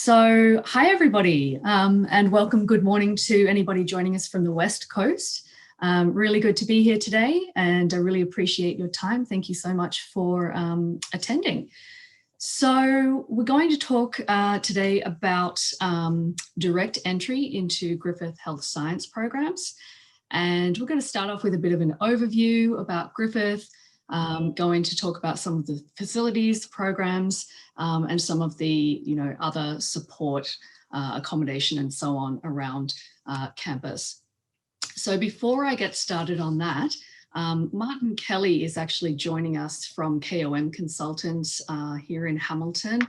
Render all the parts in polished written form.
So hi everybody, and welcome, good morning to anybody joining us from the West Coast. Really good to be here today, and I really appreciate your time. Thank you so much for attending. So we're going to talk today about direct entry into Griffith Health Science programs. And we're going to start off with a bit of an overview about Griffith, going to talk about some of the facilities, programs, and some of the other support, accommodation and so on around campus. So before I get started on that, Martin Kelly is actually joining us from KOM Consultants here in Hamilton.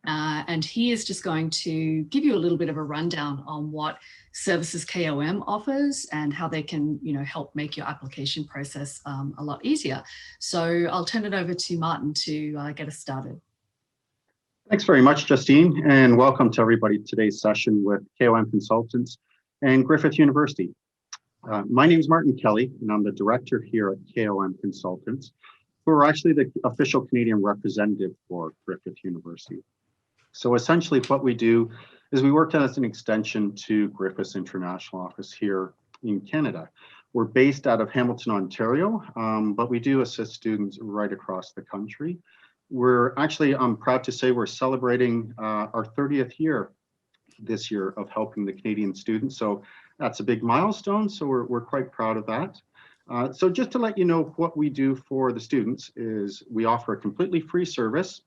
And he is just going to give you a little bit of a rundown on what services KOM offers and how they can, help make your application process a lot easier. So I'll turn it over to Martin to get us started. Thanks very much, Justine, and welcome to everybody to today's session with KOM Consultants and Griffith University. My name is Martin Kelly, and I'm the director here at KOM Consultants, who are actually the official Canadian representative for Griffith University. So essentially what we do is we work as an extension to Griffith's international office here in Canada. We're based out of Hamilton, Ontario, but we do assist students right across the country. We're actually, I'm proud to say we're celebrating our 30th year this year of helping the Canadian students. So that's a big milestone. So we're quite proud of that. So just to let you know what we do for the students is we offer a completely free service.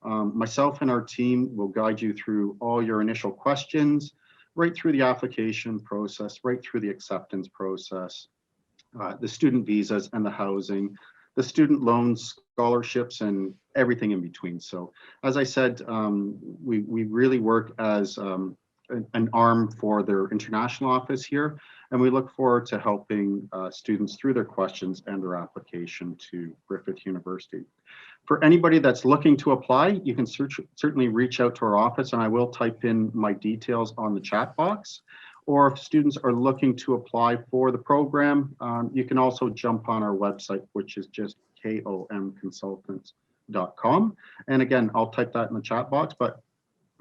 Myself and our team will guide you through all your initial questions, right through the application process, right through the acceptance process, the student visas and the housing, the student loans, scholarships, and everything in between. So as I said, we really work as an arm for their international office here, and we look forward to helping students through their questions and their application to Griffith University. For anybody that's looking to apply, you can certainly reach out to our office, and I will type in my details on the chat box. Or if students are looking to apply for the program, you can also jump on our website, which is just komconsultants.com. And again, I'll type that in the chat box. But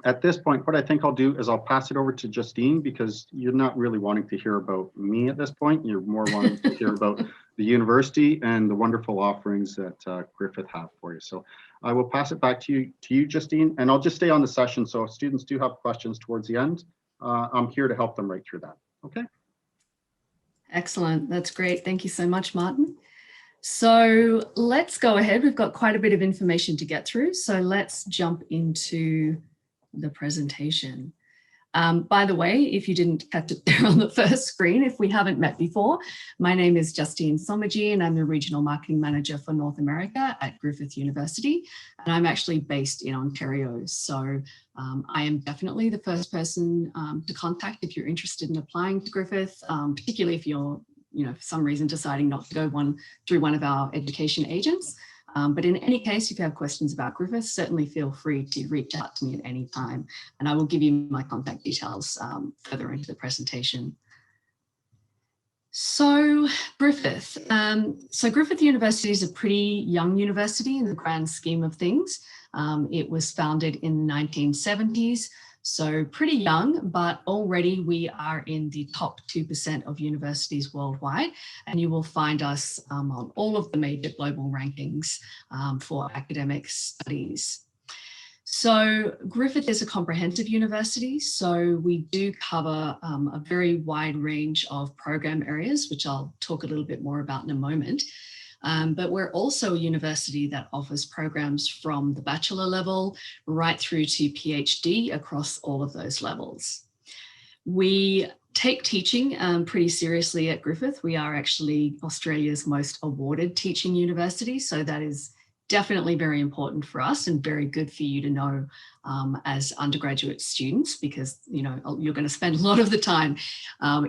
at this point, what I think I'll do is I'll pass it over to Justine, because you're not really wanting to hear about me at this point. You're more wanting to hear about the university and the wonderful offerings that Griffith have for you. So I will pass it back to you, Justine, and I'll just stay on the session. So if students do have questions towards the end, I'm here to help them right through that. Okay. Excellent. That's great. Thank you so much, Martin. So let's go ahead. We've got quite a bit of information to get through. So let's jump into the presentation. By the way, if you didn't catch it there on the first screen, if we haven't met before, my name is Justine Somogyi, and I'm the Regional Marketing Manager for North America at Griffith University. And I'm actually based in Ontario. So I am definitely the first person to contact if you're interested in applying to Griffith, particularly if you're, for some reason deciding not to go through one of our education agents. But in any case, if you have questions about Griffith, certainly feel free to reach out to me at any time, and I will give you my contact details further into the presentation. So Griffith. Griffith University is a pretty young university in the grand scheme of things. It was founded in the 1970s. So pretty young, but already we are in the top 2% of universities worldwide, and you will find us on all of the major global rankings for academic studies. So Griffith is a comprehensive university, so we do cover a very wide range of program areas, which I'll talk a little bit more about in a moment. But we're also a university that offers programs from the bachelor level right through to PhD across all of those levels. We take teaching pretty seriously at Griffith. We are actually Australia's most awarded teaching university, so that is definitely very important for us and very good for you to know as undergraduate students, because you're going to spend a lot of the time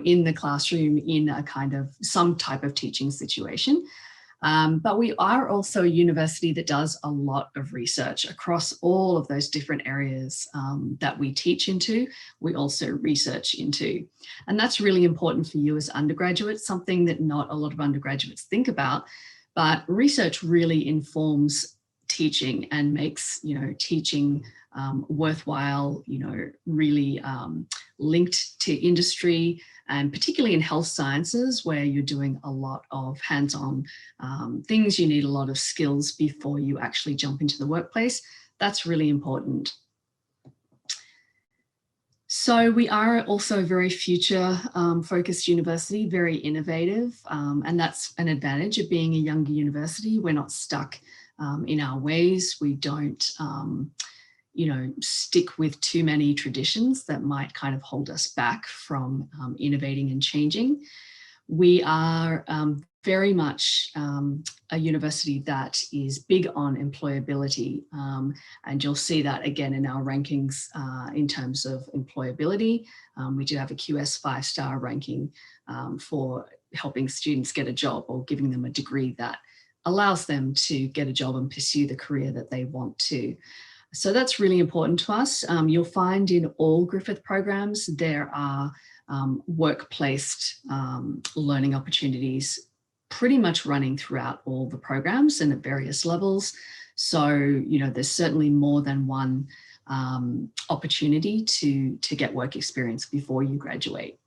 in the classroom in a kind of some type of teaching situation. But we are also a university that does a lot of research across all of those different areas that we teach into, we also research into. And that's really important for you as undergraduates, something that not a lot of undergraduates think about, but research really informs teaching and makes, teaching worthwhile, really linked to industry, and particularly in health sciences where you're doing a lot of hands-on things. You need a lot of skills before you actually jump into the workplace. That's really important. So we are also a very future focused university, very innovative, and that's an advantage of being a younger university. We're not stuck in our ways. We don't, stick with too many traditions that might kind of hold us back from innovating and changing. We are very much a university that is big on employability, and you'll see that again in our rankings in terms of employability. We do have a QS 5-star ranking for helping students get a job or giving them a degree that allows them to get a job and pursue the career that they want to. So that's really important to us. You'll find in all Griffith programs there are work-placed learning opportunities pretty much running throughout all the programs and at various levels. So, there's certainly more than one opportunity to get work experience before you graduate.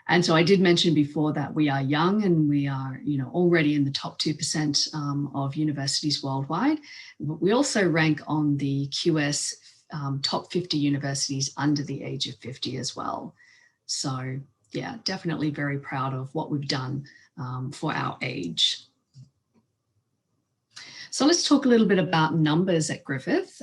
And so I did mention before that we are young and we are, already in the top 2% of universities worldwide. But we also rank on the QS top 50 universities under the age of 50 as well. So yeah, definitely very proud of what we've done for our age. So let's talk a little bit about numbers at Griffith.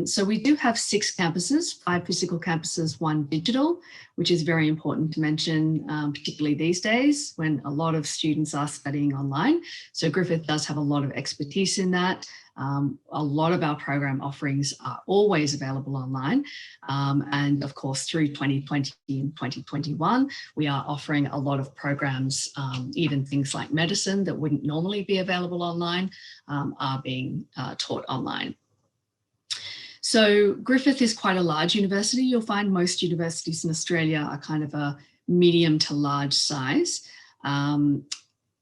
So we do have 6 campuses, 5 physical campuses, 1 digital, which is very important to mention, particularly these days when a lot of students are studying online. So Griffith does have a lot of expertise in that. A lot of our program offerings are always available online. And of course, through 2020 and 2021, we are offering a lot of programs, even things like medicine that wouldn't normally be available online, are being taught online. So Griffith is quite a large university. You'll find most universities in Australia are kind of a medium to large size.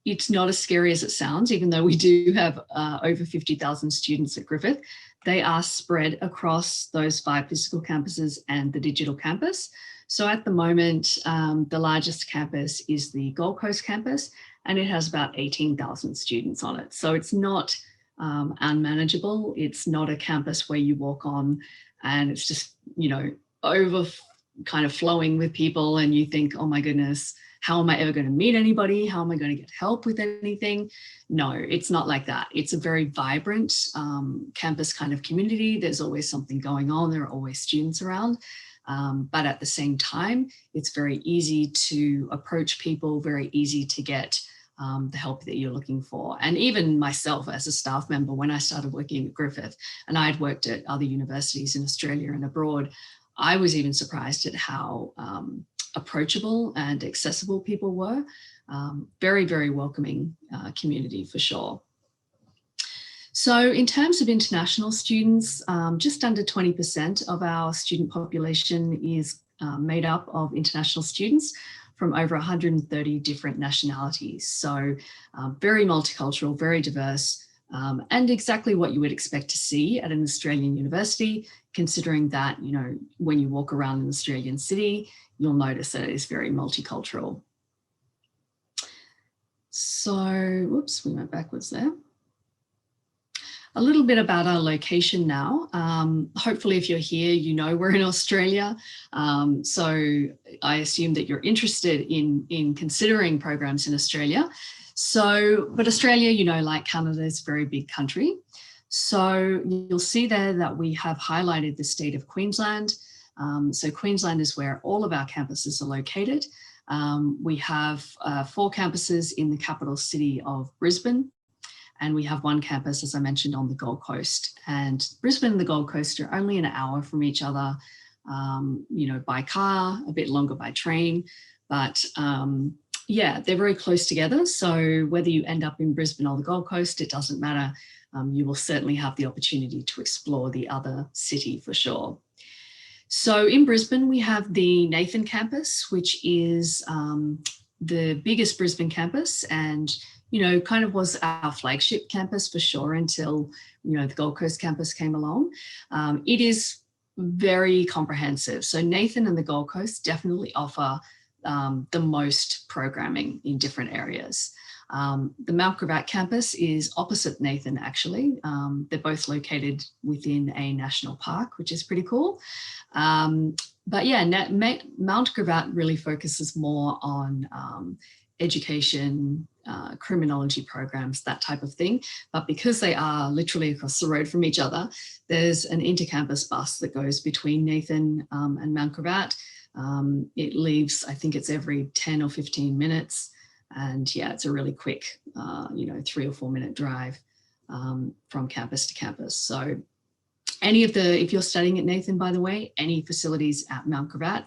It's not as scary as it sounds, even though we do have over 50,000 students at Griffith. They are spread across those 5 physical campuses and the digital campus. So at the moment, the largest campus is the Gold Coast campus, and it has about 18,000 students on it. So it's not unmanageable. It's not a campus where you walk on and it's just, over kind of flowing with people and you think, oh my goodness, how am I ever going to meet anybody? How am I going to get help with anything? No, it's not like that. It's a very vibrant campus kind of community. There's always something going on. There are always students around. But at the same time, it's very easy to approach people, very easy to get the help that you're looking for. And even myself as a staff member, when I started working at Griffith, and I'd worked at other universities in Australia and abroad, I was even surprised at how approachable and accessible people were. Very, very welcoming community for sure. So in terms of international students, just under 20% of our student population is made up of international students from over 130 different nationalities. So very multicultural, very diverse, and exactly what you would expect to see at an Australian university, considering that, when you walk around an Australian city, you'll notice that it is very multicultural. So, whoops, we went backwards there. A little bit about our location now. Hopefully if you're here, we're in Australia. So I assume that you're interested in considering programs in Australia. So, but Australia, like Canada, is a very big country. So you'll see there that we have highlighted the state of Queensland. So Queensland is where all of our campuses are located. We have 4 campuses in the capital city of Brisbane. And we have 1 campus, as I mentioned, on the Gold Coast. And Brisbane and the Gold Coast are only an hour from each other, by car, a bit longer by train. But yeah, they're very close together. So whether you end up in Brisbane or the Gold Coast, it doesn't matter. You will certainly have the opportunity to explore the other city for sure. So in Brisbane, we have the Nathan campus, which is the biggest Brisbane campus, and kind of was our flagship campus for sure until, the Gold Coast campus came along. It is very comprehensive. So Nathan and the Gold Coast definitely offer the most programming in different areas. The Mount Gravatt campus is opposite Nathan, actually. They're both located within a national park, which is pretty cool. But yeah, Mount Gravatt really focuses more on education, criminology programs, that type of thing. But because they are literally across the road from each other, there's an intercampus bus that goes between Nathan and Mount Gravatt. It leaves, I think it's every 10 or 15 minutes. And yeah, it's a really quick, 3 or 4 minute drive from campus to campus. So if you're studying at Nathan, by the way, any facilities at Mount Gravatt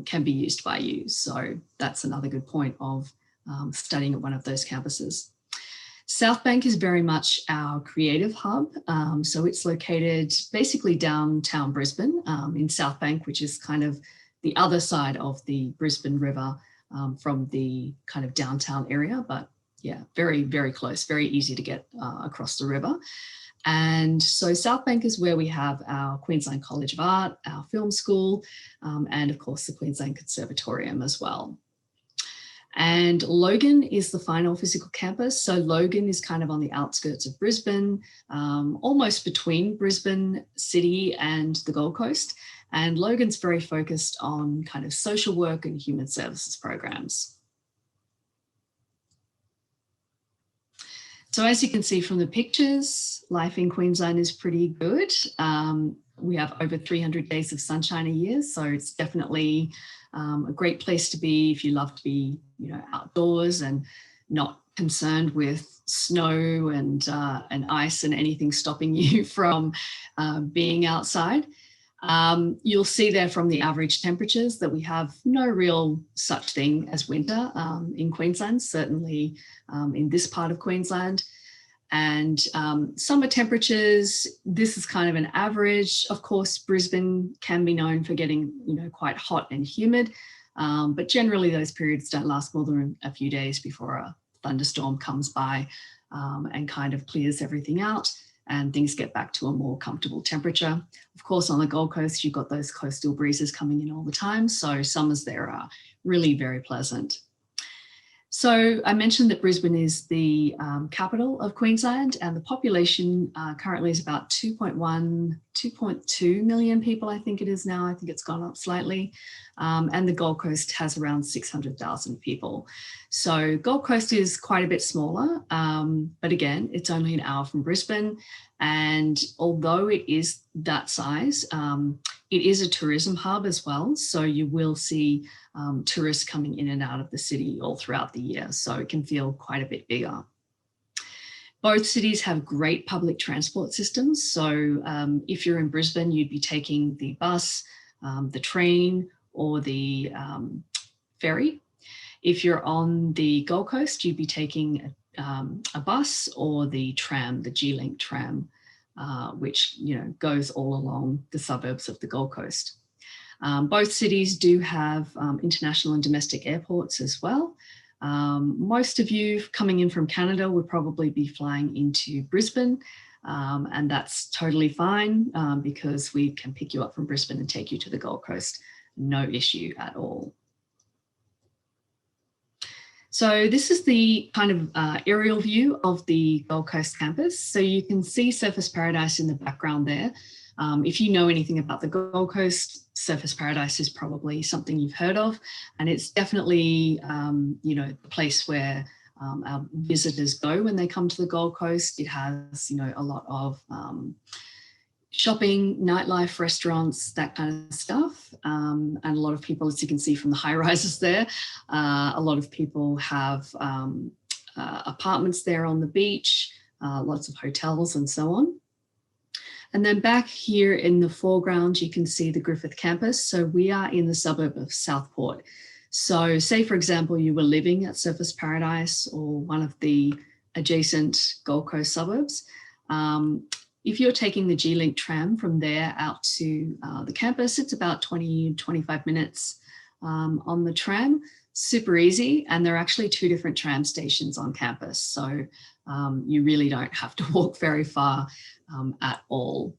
can be used by you. So that's another good point of studying at one of those campuses. South Bank is very much our creative hub. So it's located basically downtown Brisbane in South Bank, which is kind of the other side of the Brisbane River from the kind of downtown area. But yeah, very, very close, very easy to get across the river. And so South Bank is where we have our Queensland College of Art, our film school, and of course the Queensland Conservatorium as well. And Logan is the final physical campus. So Logan is kind of on the outskirts of Brisbane, almost between Brisbane City and the Gold Coast. And Logan's very focused on kind of social work and human services programs. So as you can see from the pictures, life in Queensland is pretty good. We have over 300 days of sunshine a year, so it's definitely a great place to be if you love to be, outdoors and not concerned with snow and ice and anything stopping you from being outside. You'll see there from the average temperatures that we have no real such thing as winter in Queensland, certainly in this part of Queensland. And summer temperatures, this is kind of an average. Of course, Brisbane can be known for getting, quite hot and humid, but generally those periods don't last more than a few days before a thunderstorm comes by and kind of clears everything out and things get back to a more comfortable temperature. Of course, on the Gold Coast, you've got those coastal breezes coming in all the time. So summers there are really very pleasant. So I mentioned that Brisbane is the capital of Queensland, and the population currently is about 2.2 million people, I think it is now. I think it's gone up slightly. And the Gold Coast has around 600,000 people. So Gold Coast is quite a bit smaller, but again, it's only an hour from Brisbane. And although it is that size, it is a tourism hub as well. So you will see tourists coming in and out of the city all throughout the year. So it can feel quite a bit bigger. Both cities have great public transport systems. So if you're in Brisbane, you'd be taking the bus, the train, or the ferry. If you're on the Gold Coast, you'd be taking a bus or the tram, the G-Link tram, which goes all along the suburbs of the Gold Coast. Both cities do have international and domestic airports as well. Most of you coming in from Canada would probably be flying into Brisbane, and that's totally fine because we can pick you up from Brisbane and take you to the Gold Coast. No issue at all. So this is the kind of aerial view of the Gold Coast campus. So you can see Surfers Paradise in the background there. If you know anything about the Gold Coast, Surfers Paradise is probably something you've heard of. And it's definitely, the place where our visitors go when they come to the Gold Coast. It has, a lot of shopping, nightlife, restaurants, that kind of stuff. And a lot of people, as you can see from the high rises there, a lot of people have apartments there on the beach, lots of hotels and so on. And then back here in the foreground, you can see the Griffith campus. So we are in the suburb of Southport. So say, for example, you were living at Surfers Paradise or one of the adjacent Gold Coast suburbs. If you're taking the G-Link tram from there out to the campus, it's about 20, 25 minutes on the tram. super easy, and there are actually 2 different tram stations on campus. So you really don't have to walk very far at all.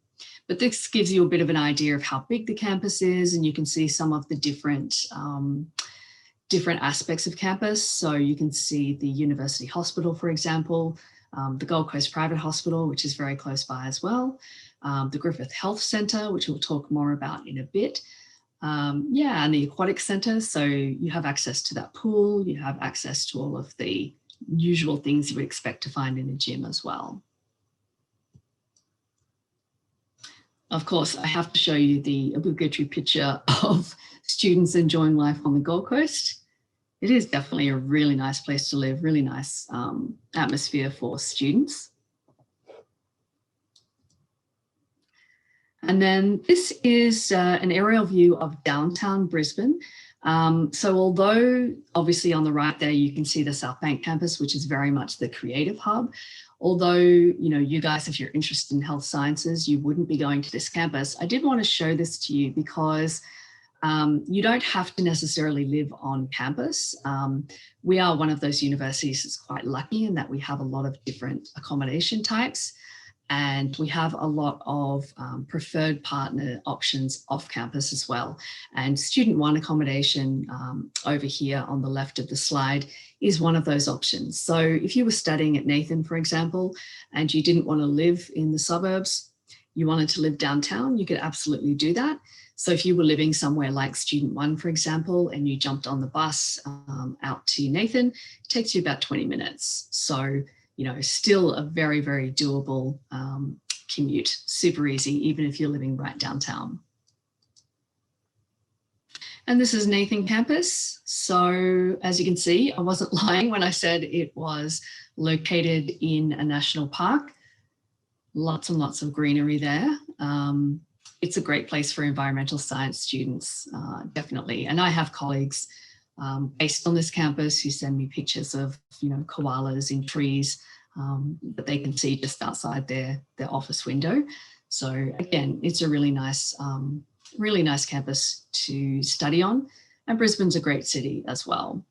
But this gives you a bit of an idea of how big the campus is, and you can see some of the different aspects of campus. So you can see the University Hospital, for example, the Gold Coast Private Hospital, which is very close by as well, the Griffith Health Centre, which we'll talk more about in a bit. Yeah, and the Aquatic Centre. So you have access to that pool, you have access to all of the usual things you would expect to find in a gym as well. Of course, I have to show you the obligatory picture of students enjoying life on the Gold Coast. It is definitely a really nice place to live, really nice atmosphere for students. And then this is an aerial view of downtown Brisbane. So although obviously on the right there, you can see the South Bank campus, which is very much the creative hub. Although, you know, you guys, if you're interested in health sciences, you wouldn't be going to this campus. I did want to show this to you because you don't have to necessarily live on campus. We are one of those universities that's quite lucky in that we have a lot of different accommodation types, and we have a lot of preferred partner options off campus as well. And Student One accommodation over here on the left of the slide is one of those options. So if you were studying at Nathan, for example, and you didn't want to live in the suburbs, you wanted to live downtown, you could absolutely do that. So if you were living somewhere like Student One, for example, and you jumped on the bus out to Nathan, it takes you about 20 minutes. So, you know, still a very, very doable commute, super easy, even if you're living right downtown. And this is Nathan campus. So as you can see, I wasn't lying when I said it was located in a national park. Lots and lots of greenery there. It's a great place for environmental science students, definitely. And I have colleagues based on this campus who send me pictures of, you know, koalas in trees that they can see just outside their office window. So again, it's a really nice campus to study on. And Brisbane's a great city as well.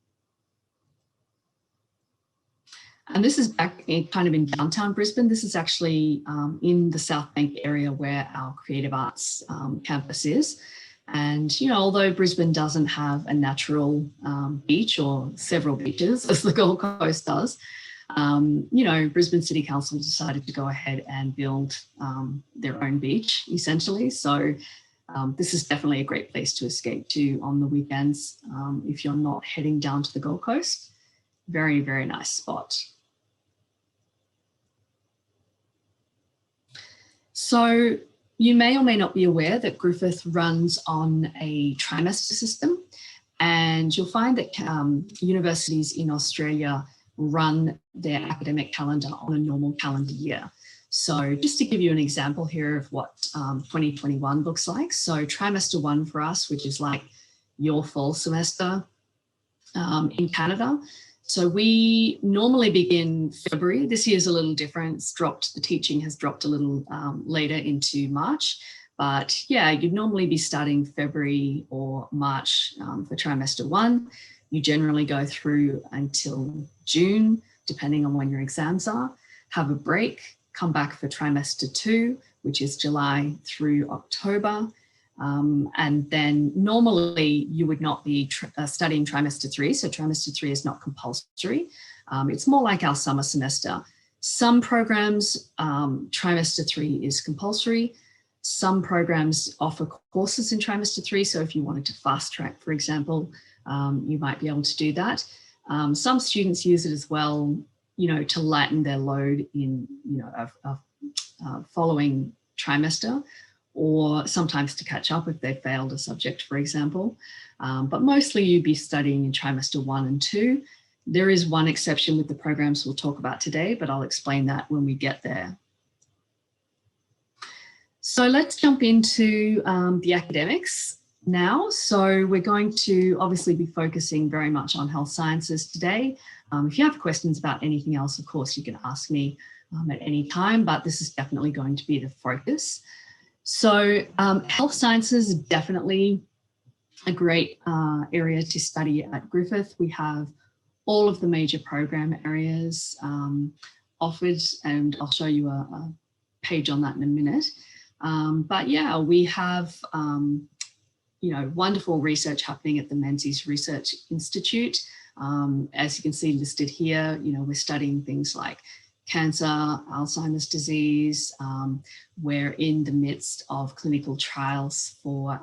And this is back kind of in downtown Brisbane. This is actually in the South Bank area where our creative arts campus is. And, you know, although Brisbane doesn't have a natural beach or several beaches as the Gold Coast does, you know, Brisbane City Council decided to go ahead and build their own beach, essentially. So this is definitely a great place to escape to on the weekends if you're not heading down to the Gold Coast. Very, very nice spot. So you may or may not be aware that Griffith runs on a trimester system, and you'll find that universities in Australia run their academic calendar on a normal calendar year. So just to give you an example here of what 2021 looks like. So trimester 1 for us, which is like your fall semester in Canada. So we normally begin February. This year's a little different. It's dropped, the teaching has dropped a little later into March. But yeah, you'd normally be starting February or March for trimester 1. You generally go through until June, depending on when your exams are, have a break, come back for trimester 2, which is July through October. And then normally you would not be studying trimester 3. So trimester 3 is not compulsory. It's more like our summer semester. Some programs, trimester 3 is compulsory. Some programs offer courses in trimester 3. So if you wanted to fast track, for example, you might be able to do that. Some students use it as well, you know, to lighten their load in, you know, a following trimester, or sometimes to catch up if they failed a subject, for example. But mostly you'd be studying in trimester 1 and 2. There is one exception with the programs we'll talk about today, but I'll explain that when we get there. So let's jump into the academics now. So we're going to obviously be focusing very much on health sciences today. If you have questions about anything else, of course, you can ask me at any time, but this is definitely going to be the focus. So health sciences definitely a great area to study at Griffith. We have all of the major program areas offered, and I'll show you a page on that in a minute. But yeah, we have wonderful research happening at the Menzies Research Institute. As you can see listed here, we're studying things like cancer, Alzheimer's disease. We're in the midst of clinical trials for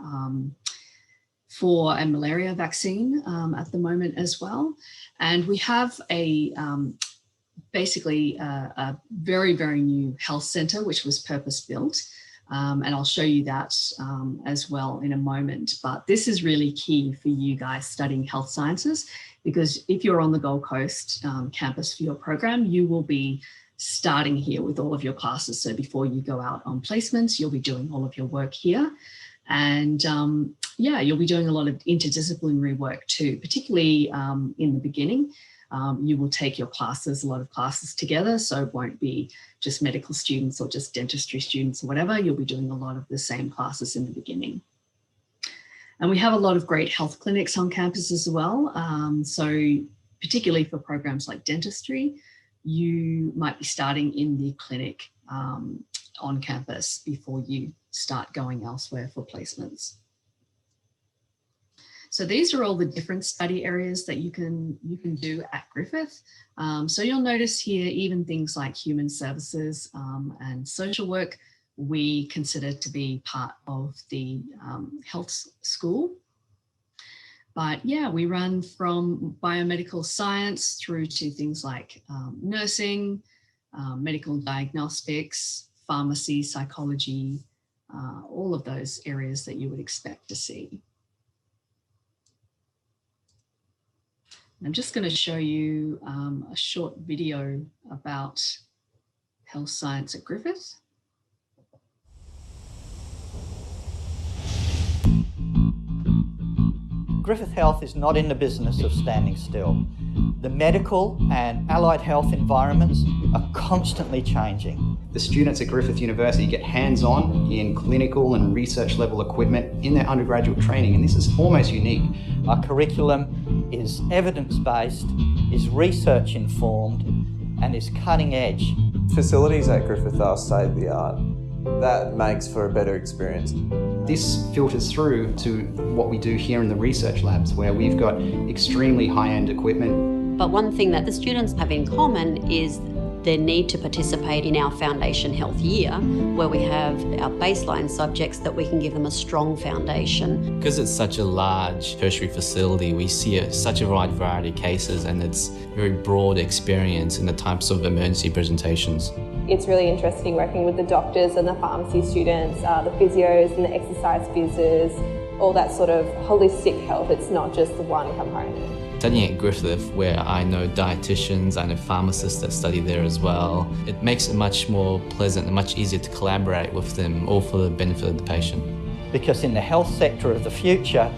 a malaria vaccine at the moment as well. And we have basically a very, very new health centre, which was purpose-built. And I'll show you that as well in a moment. But this is really key for you guys studying health sciences, because if you're on the Gold Coast campus for your program, you will be starting here with all of your classes. So before you go out on placements, you'll be doing all of your work here. And yeah, you'll be doing a lot of interdisciplinary work too, particularly in the beginning. You will take your classes, a lot of classes together. So it won't be just medical students or just dentistry students or whatever. You'll be doing a lot of the same classes in the beginning. And we have a lot of great health clinics on campus as well. So particularly for programs like dentistry, you might be starting in the clinic on campus before you start going elsewhere for placements. So these are all the different study areas that you can do at Griffith. So you'll notice here even things like human services and social work, we consider to be part of the health school. But yeah, we run from biomedical science through to things like nursing, medical diagnostics, pharmacy, psychology, all of those areas that you would expect to see. I'm just going to show you a short video about health science at Griffith. Griffith Health is not in the business of standing still. The medical and allied health environments are constantly changing. The students at Griffith University get hands-on in clinical and research level equipment in their undergraduate training, and this is almost unique. Our curriculum is evidence-based, is research-informed, and is cutting-edge. Facilities at Griffith are state-of-the-art. That makes for a better experience. This filters through to what we do here in the research labs, where we've got extremely high-end equipment. But one thing that the students have in common is their need to participate in our Foundation Health Year, where we have our baseline subjects that we can give them a strong foundation. Because it's such a large tertiary facility, we see such a wide variety of cases, and it's very broad experience in the types of emergency presentations. It's really interesting working with the doctors and the pharmacy students, the physios and the exercise physios, all that sort of holistic health. It's not just the one component. Studying at Griffith, where I know dietitians, I know pharmacists that study there as well, it makes it much more pleasant and much easier to collaborate with them, all for the benefit of the patient. Because in the health sector of the future,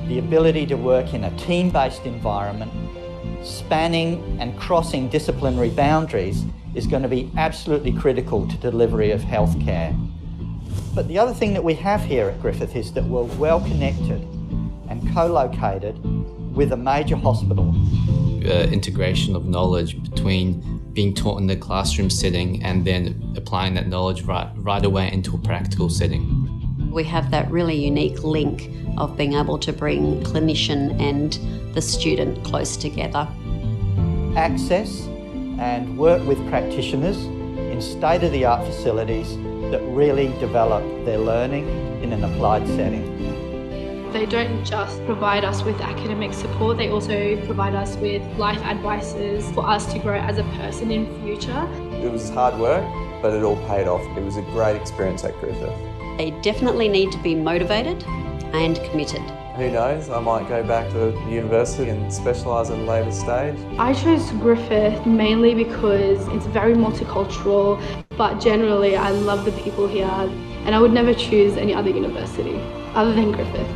the ability to work in a team-based environment, spanning and crossing disciplinary boundaries, is going to be absolutely critical to delivery of healthcare. But the other thing that we have here at Griffith is that we're well connected and co-located with a major hospital. Integration of knowledge between being taught in the classroom setting and then applying that knowledge right away into a practical setting. We have that really unique link of being able to bring clinician and the student close together. Access and work with practitioners in state-of-the-art facilities that really develop their learning in an applied setting. They don't just provide us with academic support, they also provide us with life advices for us to grow as a person in future. It was hard work, but it all paid off. It was a great experience at Griffith. They definitely need to be motivated and committed. Who knows, I might go back to university and specialise at a later stage. I chose Griffith mainly because it's very multicultural, but generally I love the people here and I would never choose any other university other than Griffith.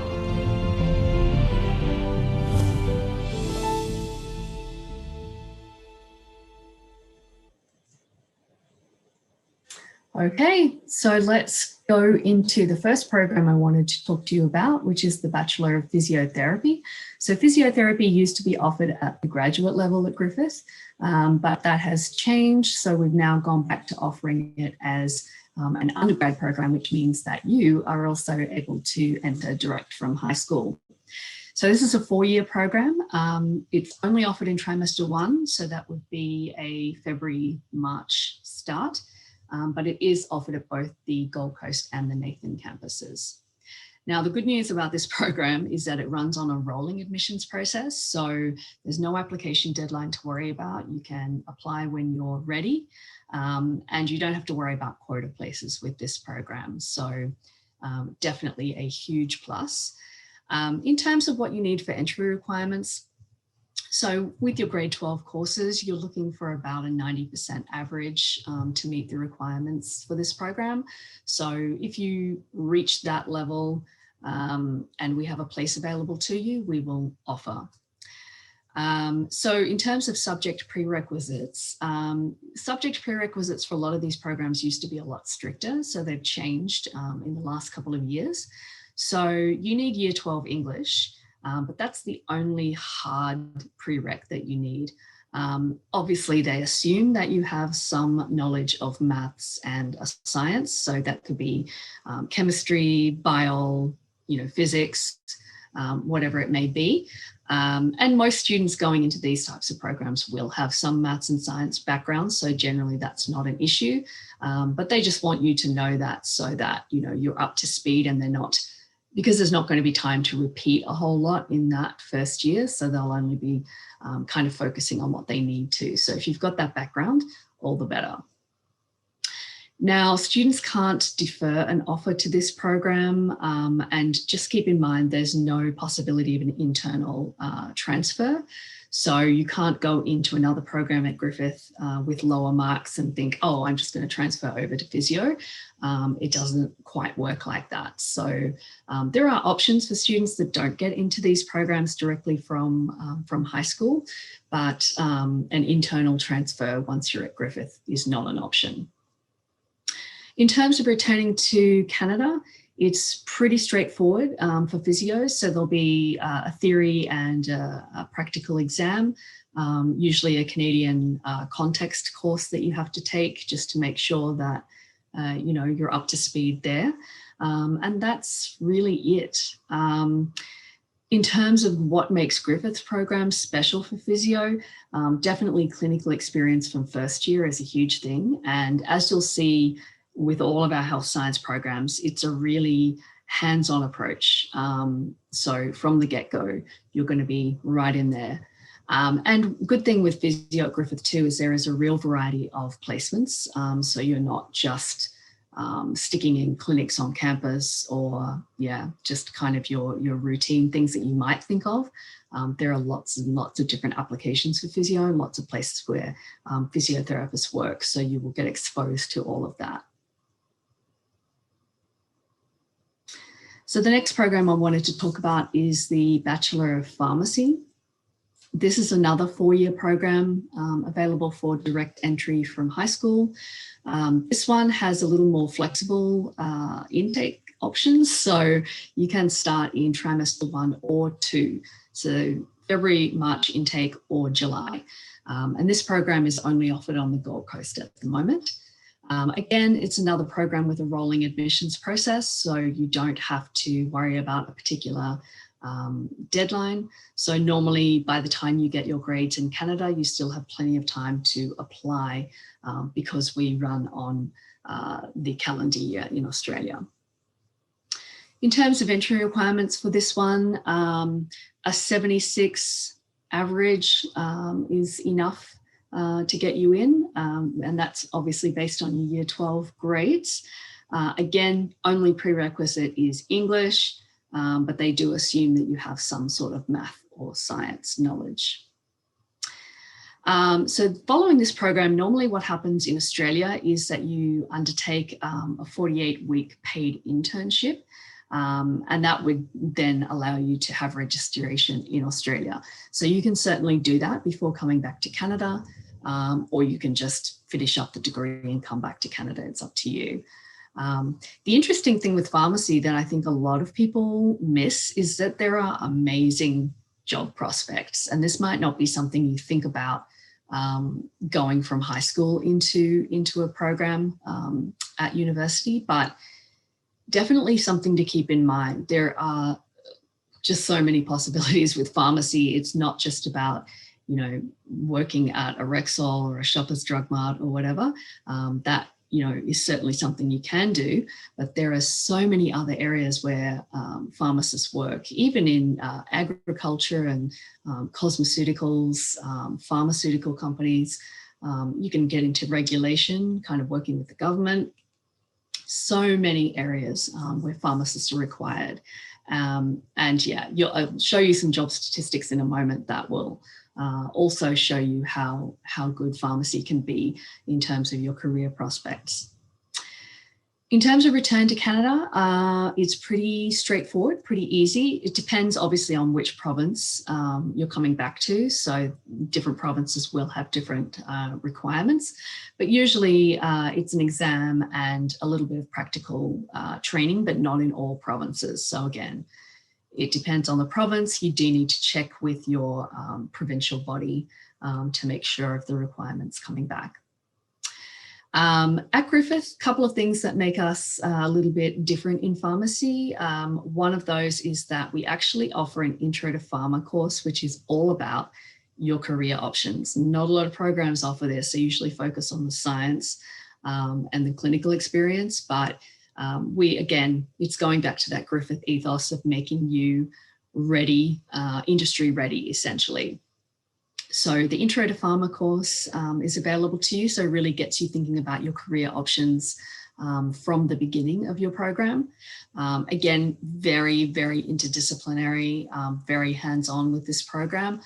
Okay, so let's go into the first program I wanted to talk to you about, which is the Bachelor of Physiotherapy. So physiotherapy used to be offered at the graduate level at Griffith, but that has changed. So we've now gone back to offering it as an undergrad program, which means that you are also able to enter direct from high school. So this is a 4-year program. It's only offered in trimester 1, so that would be a February-March start. But it is offered at both the Gold Coast and the Nathan campuses. Now, the good news about this program is that it runs on a rolling admissions process. So there's no application deadline to worry about. You can apply when you're ready, and you don't have to worry about quota places with this program. So definitely a huge plus. In terms of what you need for entry requirements, so with your grade 12 courses, you're looking for about a 90% average to meet the requirements for this program. So if you reach that level and we have a place available to you, we will offer. So in terms of subject prerequisites for a lot of these programs used to be a lot stricter. So they've changed in the last couple of years. So you need year 12 English. But that's the only hard prereq that you need. Obviously, they assume that you have some knowledge of maths and science. So that could be chemistry, bio, physics, whatever it may be. And most students going into these types of programs will have some maths and science background. So generally that's not an issue, but they just want you to know that so that, you're up to speed and they're not, because there's not going to be time to repeat a whole lot in that first year. So they'll only be kind of focusing on what they need to. So if you've got that background, all the better. Now, students can't defer an offer to this program, and just keep in mind there's no possibility of an internal transfer. So you can't go into another program at Griffith with lower marks and think, oh, I'm just going to transfer over to physio. It doesn't quite work like that. So there are options for students that don't get into these programs directly from high school, but an internal transfer once you're at Griffith is not an option. In terms of returning to Canada, it's pretty straightforward for physios. So there'll be a theory and a practical exam, usually a Canadian context course that you have to take just to make sure that you're up to speed there. And that's really it. In terms of what makes Griffith's program special for physio, definitely clinical experience from first year is a huge thing. And as you'll see, with all of our health science programs, it's a really hands-on approach. So from the get-go, you're going to be right in there. And good thing with physio at Griffith too is there is a real variety of placements. So you're not just sticking in clinics on campus or just kind of your routine things that you might think of. There are lots and lots of different applications for physio and lots of places where physiotherapists work. So you will get exposed to all of that. So the next program I wanted to talk about is the Bachelor of Pharmacy. This is another 4-year program available for direct entry from high school. This one has a little more flexible intake options. So you can start in trimester 1 or 2. So February, March intake or July. And this program is only offered on the Gold Coast at the moment. Again, it's another program with a rolling admissions process, so you don't have to worry about a particular deadline. So normally by the time you get your grades in Canada, you still have plenty of time to apply because we run on the calendar year in Australia. In terms of entry requirements for this one, a 76 average is enough to get you in, and that's obviously based on your year 12 grades. Again, only prerequisite is English, but they do assume that you have some sort of math or science knowledge. So following this program, normally what happens in Australia is that you undertake a 48-week paid internship, and that would then allow you to have registration in Australia. So you can certainly do that before coming back to Canada. or you can just finish up the degree and come back to Canada. It's up to you. The interesting thing with pharmacy that I think a lot of people miss is that there are amazing job prospects, and this might not be something you think about going from high school into a program at university, but definitely something to keep in mind. There are just so many possibilities with pharmacy. It's not just about, you know, working at a Rexall or a Shoppers Drug Mart or whatever. That, you know, is certainly something you can do, but there are so many other areas where pharmacists work, even in agriculture and cosmeceuticals, pharmaceutical companies. You can get into regulation, kind of working with the government. So many areas where pharmacists are required. And yeah, I'll show you some job statistics in a moment that will also show you how good pharmacy can be in terms of your career prospects. In terms of return to Canada, it's pretty straightforward, pretty easy. It depends obviously on which province you're coming back to. So different provinces will have different requirements, but usually it's an exam and a little bit of practical training, but not in all provinces. So again, it depends on the province. You do need to check with your provincial body to make sure of the requirements coming back. At Griffith, a couple of things that make us a little bit different in pharmacy. One of those is that we actually offer an Intro to Pharma course, which is all about your career options. Not a lot of programs offer this. They usually focus on the science and the clinical experience, but again, it's going back to that Griffith ethos of making you ready, industry ready, essentially. So the Intro to Pharma course is available to you. So it really gets you thinking about your career options from the beginning of your program. Again, very, very interdisciplinary, very hands-on with this program.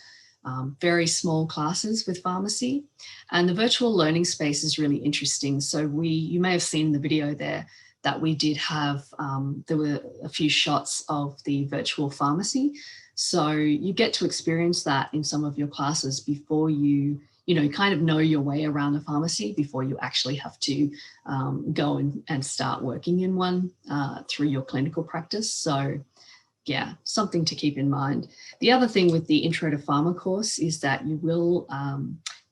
Very small classes with pharmacy. And the virtual learning space is really interesting. So you may have seen the video there that we did have, there were a few shots of the virtual pharmacy. So you get to experience that in some of your classes before you kind of know your way around a pharmacy before you actually have to go and start working in one through your clinical practice. So yeah, something to keep in mind. The other thing with the Intro to Pharma course is that you will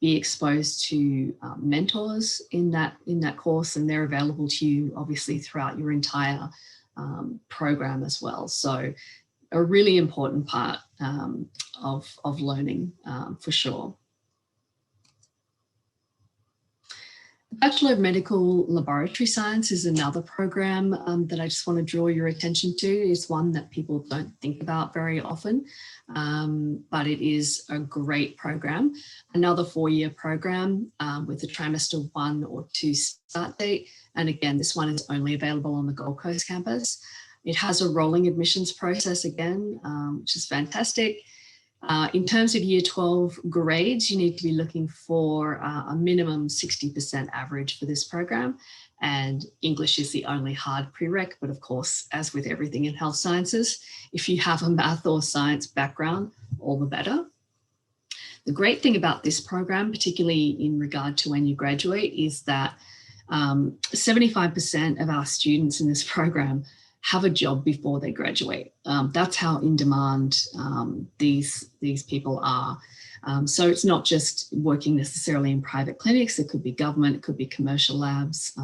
be exposed to mentors in that course, and they're available to you obviously throughout your entire program as well. So a really important part of learning for sure. The Bachelor of Medical Laboratory Science is another program that I just want to draw your attention to. It's one that people don't think about very often, but it is a great program. Another 4-year program with a trimester 1 or 2 start date. And again, this one is only available on the Gold Coast campus. It has a rolling admissions process again, which is fantastic. In terms of year 12 grades, you need to be looking for a minimum 60% average for this program. And English is the only hard prereq, but of course, as with everything in health sciences, if you have a math or science background, all the better. The great thing about this program, particularly in regard to when you graduate, is that 75% of our students in this program have a job before they graduate. That's how in demand these people are. So it's not just working necessarily in private clinics. It could be government, it could be commercial labs.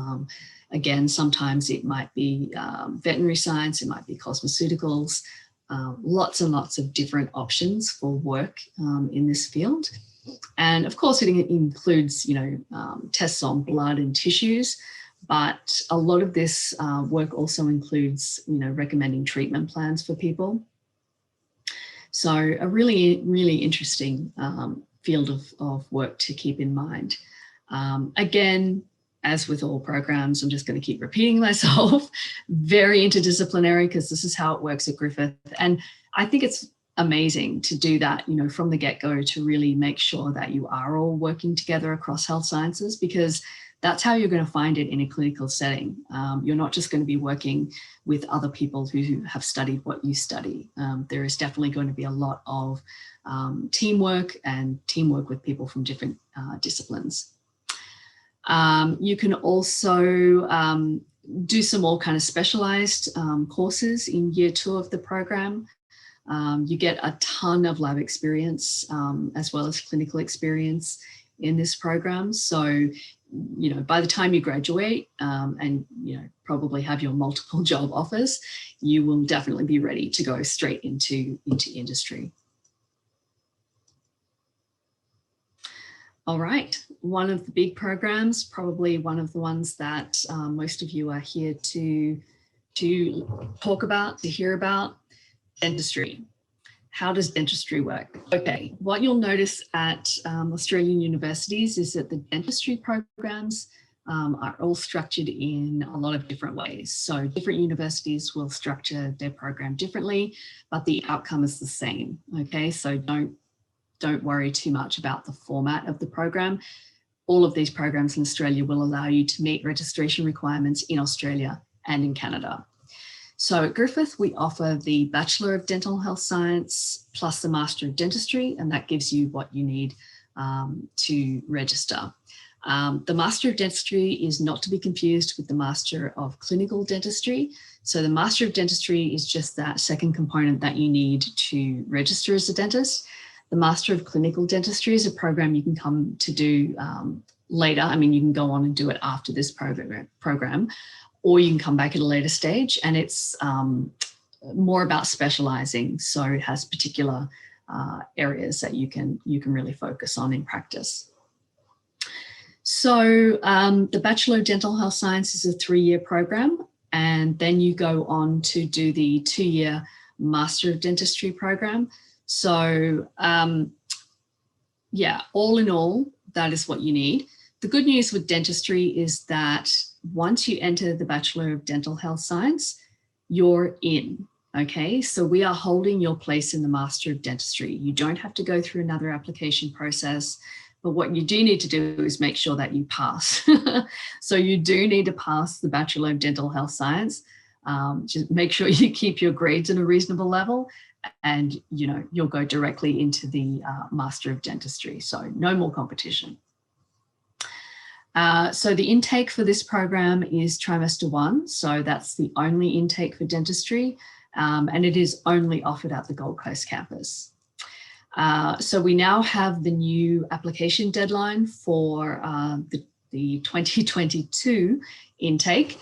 Again, sometimes it might be veterinary science, it might be cosmeceuticals, lots and lots of different options for work in this field. And of course, it includes, tests on blood and tissues. But a lot of this work also includes, recommending treatment plans for people. So a really, really interesting field of work to keep in mind. Again, as with all programs, I'm just going to keep repeating myself, very interdisciplinary because this is how it works at Griffith. And I think it's amazing to do that, from the get-go to really make sure that you are all working together across health sciences, because that's how you're going to find it in a clinical setting. You're not just going to be working with other people who have studied what you study. There is definitely going to be a lot of teamwork with people from different disciplines. You can also do some more kind of specialized courses in year 2 of the program. You get a ton of lab experience as well as clinical experience in this program. So, by the time you graduate and, probably have your multiple job offers, you will definitely be ready to go straight into industry. All right, one of the big programs, probably one of the ones that most of you are here to talk about, to hear about, dentistry. How does dentistry work? Okay, what you'll notice at Australian universities is that the dentistry programs are all structured in a lot of different ways. So different universities will structure their program differently, but the outcome is the same. Okay, so don't worry too much about the format of the program. All of these programs in Australia will allow you to meet registration requirements in Australia and in Canada. So at Griffith, we offer the Bachelor of Dental Health Science plus the Master of Dentistry, and that gives you what you need to register. The Master of Dentistry is not to be confused with the Master of Clinical Dentistry. So the Master of Dentistry is just that second component that you need to register as a dentist. The Master of Clinical Dentistry is a program you can come to do later. I mean, you can go on and do it after this program, or you can come back at a later stage, and it's more about specializing. So it has particular areas that you can really focus on in practice. So the Bachelor of Dental Health Science is a 3-year program, and then you go on to do the 2-year Master of Dentistry program. So yeah, all in all, that is what you need. The good news with dentistry is that once you enter the Bachelor of Dental Health Science, you're in, okay? So we are holding your place in the Master of Dentistry. You don't have to go through another application process, but what you do need to do is make sure that you pass. So you do need to pass the Bachelor of Dental Health Science. Just make sure you keep your grades at a reasonable level, and you'll go directly into the Master of Dentistry. So no more competition. So the intake for this program is trimester 1. So that's the only intake for dentistry, and it is only offered at the Gold Coast campus. So we now have the new application deadline for the 2022 intake.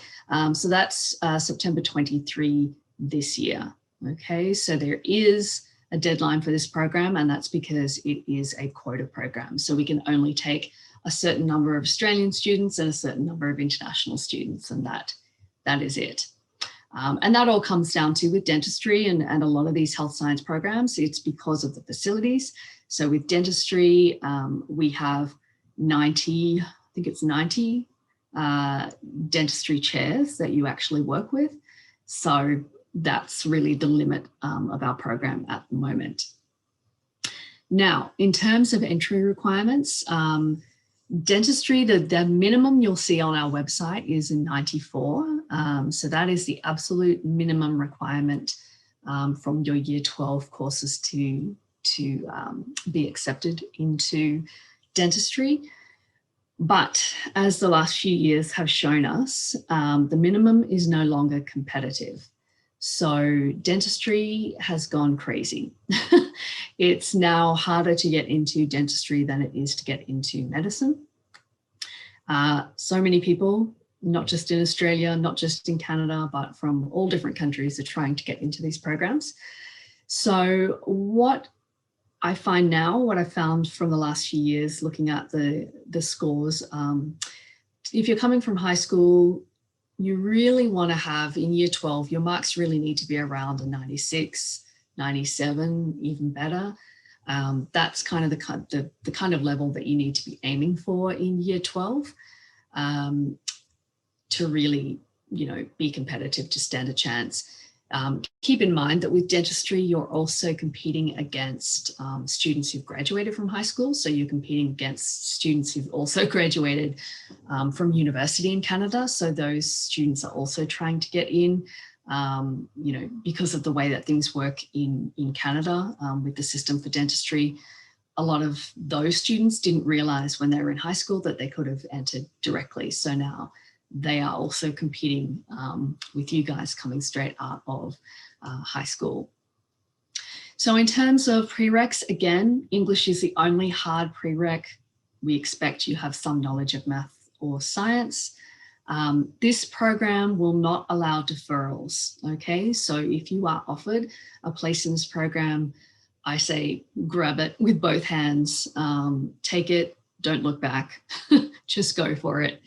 So that's September 23 this year. Okay, so there is a deadline for this program, and that's because it is a quota program. So we can only take a certain number of Australian students and a certain number of international students, and that is it. And that all comes down to, with dentistry and a lot of these health science programs, it's because of the facilities. So with dentistry, we have 90, I think it's 90 dentistry chairs that you actually work with. So that's really the limit of our program at the moment. Now, in terms of entry requirements, dentistry, the minimum you'll see on our website is a 94. So that is the absolute minimum requirement from your year 12 courses to be accepted into dentistry. But as the last few years have shown us, the minimum is no longer competitive. So dentistry has gone crazy. It's now harder to get into dentistry than it is to get into medicine. So many people, not just in Australia, not just in Canada, but from all different countries, are trying to get into these programs. So what I find now, what I found from the last few years looking at the scores, if you're coming from high school, you really want to have, in year 12, your marks really need to be around a 96, 97, even better. That's kind of the kind of level that you need to be aiming for in year 12 to really, be competitive, to stand a chance. Keep in mind that with dentistry, you're also competing against students who've graduated from high school. So you're competing against students who've also graduated from university in Canada. So those students are also trying to get in, you know, because of the way that things work in Canada with the system for dentistry. A lot of those students didn't realize when they were in high school that they could have entered directly. So now they are also competing with you guys coming straight out of high school. So in terms of prereqs, again, English is the only hard prereq. We expect you have some knowledge of math or science. This program will not allow deferrals, okay? So if you are offered a place in this program, I say grab it with both hands, take it, don't look back, just go for it.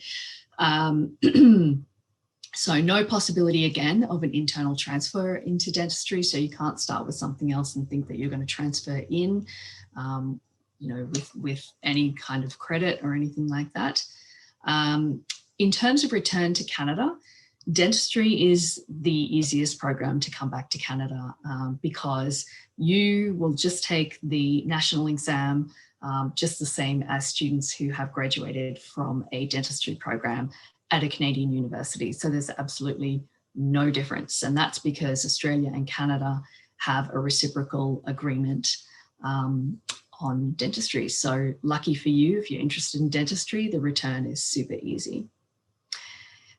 So no possibility again of an internal transfer into dentistry. So you can't start with something else and think that you're going to transfer in, you know, with any kind of credit or anything like that. In terms of return to Canada, dentistry is the easiest program to come back to Canada because you will just take the national exam just the same as students who have graduated from a dentistry program at a Canadian university. So there's absolutely no difference. And that's because Australia and Canada have a reciprocal agreement on dentistry. So lucky for you, if you're interested in dentistry, the return is super easy.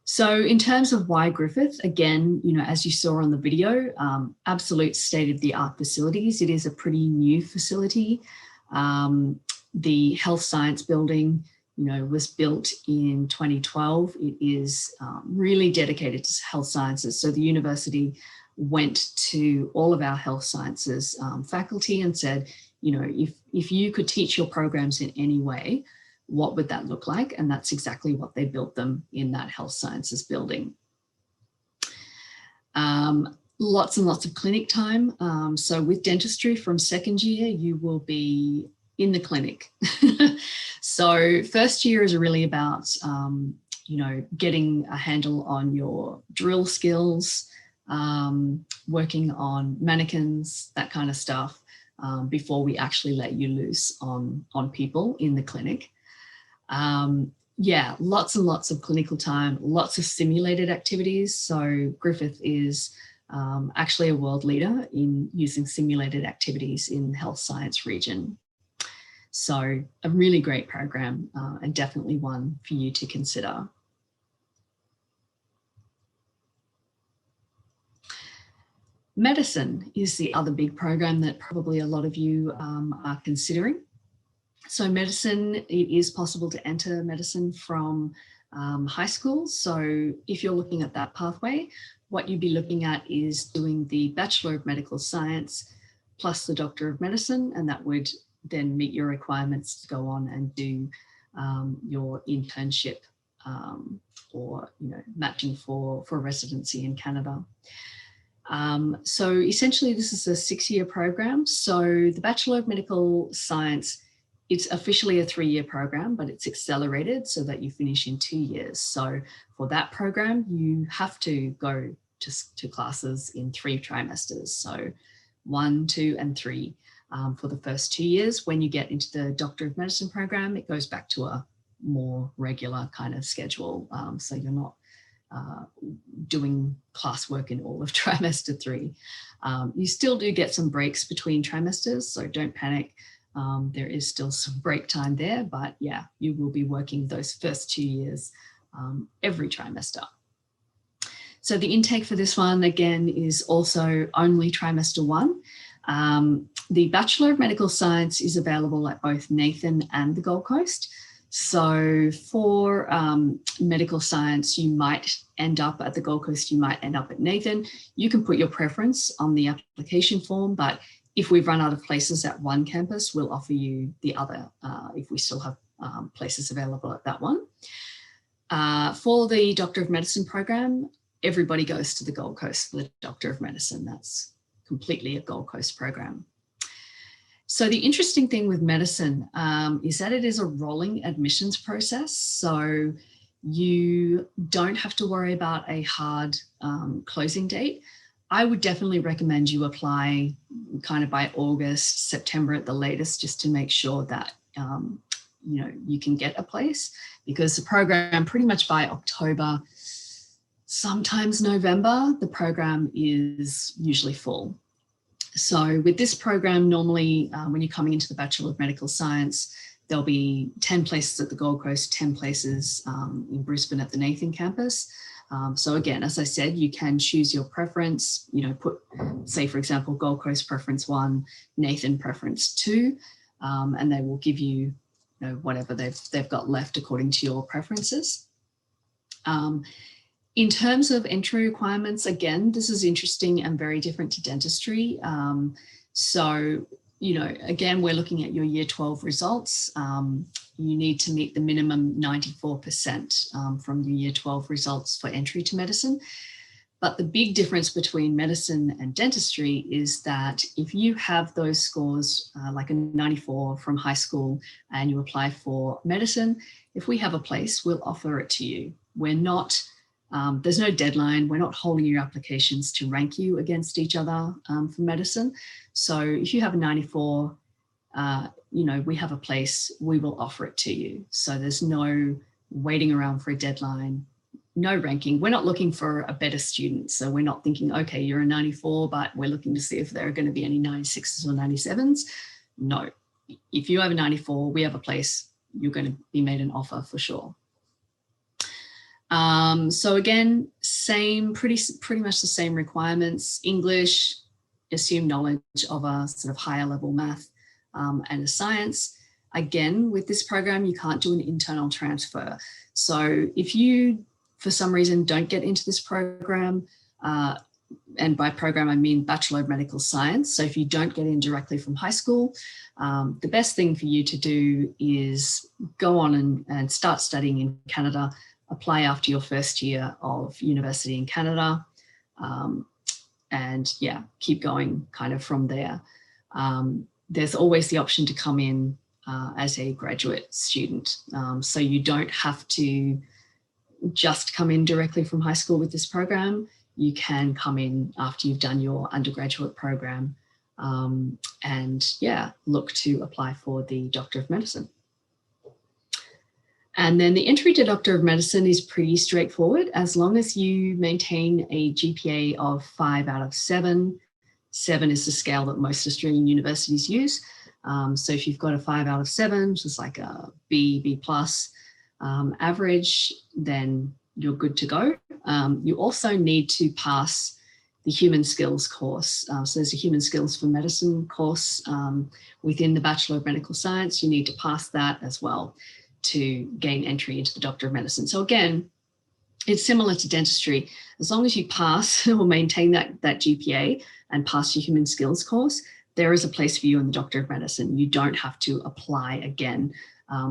So in terms of why Griffith, again, you know, as you saw on the video, absolute state-of-the-art facilities. It is a pretty new facility. The health science building, you know, was built in 2012. It is really dedicated to health sciences. So the university went to all of our health sciences faculty and said, you know, if you could teach your programs in any way, what would that look like? And that's exactly what they built them in that health sciences building. Lots and lots of clinic time. So with dentistry from second year, you will be in the clinic. So first year is really about, you know, getting a handle on your drill skills, working on mannequins, that kind of stuff, before we actually let you loose on people in the clinic. Yeah, lots and lots of clinical time, lots of simulated activities. So Griffith is actually a world leader in using simulated activities in the health science region. So a really great program and definitely one for you to consider. Medicine is the other big program that probably a lot of you are considering. So medicine, it is possible to enter medicine from high school. So if you're looking at that pathway, what you'd be looking at is doing the Bachelor of Medical Science plus the Doctor of Medicine, and that would then meet your requirements to go on and do your internship or, you know, matching for residency in Canada. So essentially this is a 6-year program. So the Bachelor of Medical Science, it's officially a 3-year program, but it's accelerated so that you finish in 2 years. So for that program, you have to go to classes in 3 trimesters. So 1, 2, and 3 for the first 2 years. When you get into the Doctor of Medicine program, it goes back to a more regular kind of schedule. So you're not doing classwork in all of trimester 3. You still do get some breaks between trimesters, so don't panic. There is still some break time there, but yeah, you will be working those first 2 years every trimester. So the intake for this one, again, is also only trimester 1. The Bachelor of Medical Science is available at both Nathan and the Gold Coast. So for medical science, you might end up at the Gold Coast, you might end up at Nathan. You can put your preference on the application form, but if we've run out of places at one campus, we'll offer you the other if we still have places available at that one. For the Doctor of Medicine program, everybody goes to the Gold Coast for the Doctor of Medicine. That's completely a Gold Coast program. So the interesting thing with medicine is that it is a rolling admissions process. So you don't have to worry about a hard closing date. I would definitely recommend you apply kind of by August, September at the latest, just to make sure that you can get a place, because the program pretty much by October, sometimes November, the program is usually full. So with this program, normally when you're coming into the Bachelor of Medical Science, there'll be 10 places at the Gold Coast, 10 places in Brisbane at the Nathan campus. So again, as I said, you can choose your preference, put, say, for example, Gold Coast preference 1, Nathan preference 2, and they will give you, whatever they've got left according to your preferences. In terms of entry requirements, again, this is interesting and very different to dentistry. So, again, we're looking at your year 12 results. You need to meet the minimum 94% from your year 12 results for entry to medicine. But the big difference between medicine and dentistry is that if you have those scores, like a 94 from high school, and you apply for medicine, if we have a place, we'll offer it to you. We're not, there's no deadline. We're not holding your applications to rank you against each other for medicine. So if you have a 94, we have a place, we will offer it to you. So there's no waiting around for a deadline, no ranking. We're not looking for a better student. So we're not thinking, okay, you're a 94, but we're looking to see if there are going to be any 96s or 97s. No, if you have a 94, we have a place, you're going to be made an offer for sure. So again, pretty much the same requirements. English, assume knowledge of a sort of higher level math and a science. Again, with this program, you can't do an internal transfer. So if you, for some reason, don't get into this program, and by program, I mean Bachelor of Medical Science. So if you don't get in directly from high school, the best thing for you to do is go on and start studying in Canada, apply after your first year of university in Canada, and yeah, keep going kind of from there. There's always the option to come in as a graduate student. So you don't have to just come in directly from high school with this program. You can come in after you've done your undergraduate program and yeah, look to apply for the Doctor of Medicine. And then the entry to Doctor of Medicine is pretty straightforward. As long as you maintain a GPA of 5 out of 7, 7 is the scale that most Australian universities use. So if you've got a 5 out of 7, which is like a B plus average, then you're good to go. You also need to pass the human skills course. So there's a human skills for medicine course within the Bachelor of Medical Science. You need to pass that as well to gain entry into the Doctor of Medicine. So again, it's similar to dentistry. As long as you pass or maintain that GPA and pass your human skills course, there is a place for you in the Doctor of Medicine. You don't have to apply again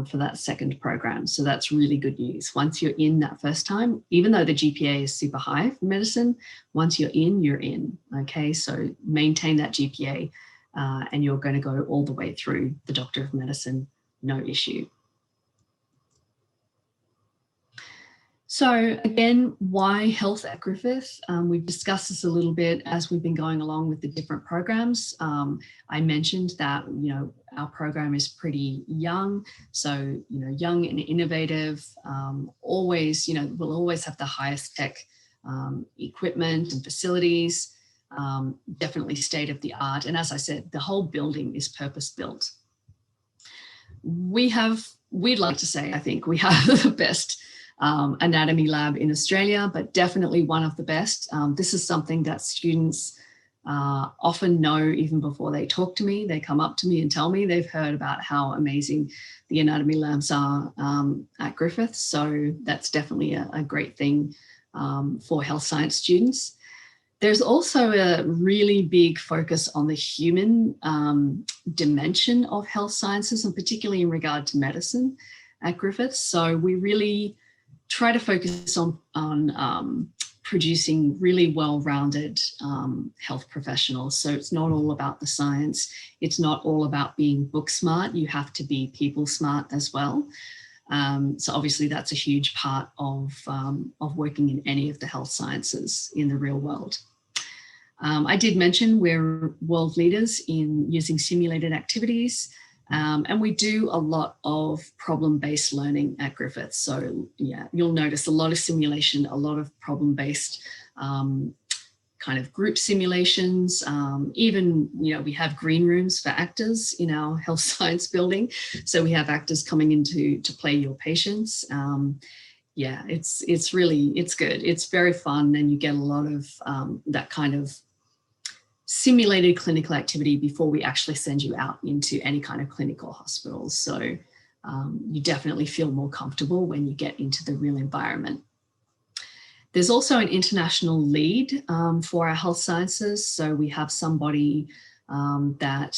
for that second program. So that's really good news. Once you're in that first time, even though the GPA is super high for medicine, once you're in, okay? So maintain that GPA and you're going to go all the way through the Doctor of Medicine, no issue. So again, why health at Griffith? We've discussed this a little bit as we've been going along with the different programs. I mentioned that, our program is pretty young. So, young and innovative, always, we'll always have the highest tech equipment and facilities, definitely state of the art. And as I said, the whole building is purpose built. We'd like to say, I think we have the best anatomy lab in Australia, but definitely one of the best. This is something that students often know even before they talk to me. They come up to me and tell me they've heard about how amazing the anatomy labs are at Griffith. So that's definitely a great thing for health science students. There's also a really big focus on the human dimension of health sciences, and particularly in regard to medicine at Griffith. So we really try to focus on producing really well-rounded health professionals. So it's not all about the science. It's not all about being book smart. You have to be people smart as well. So obviously that's a huge part of working in any of the health sciences in the real world. I did mention we're world leaders in using simulated activities, and we do a lot of problem-based learning at Griffith. So yeah, you'll notice a lot of simulation, a lot of problem-based kind of group simulations. Even, we have green rooms for actors in our health science building. So we have actors coming in to play your patients. Yeah, it's good. It's very fun, and you get a lot of that kind of simulated clinical activity before we actually send you out into any kind of clinical hospitals. So you definitely feel more comfortable when you get into the real environment. There's also an international lead for our health sciences. So we have somebody that,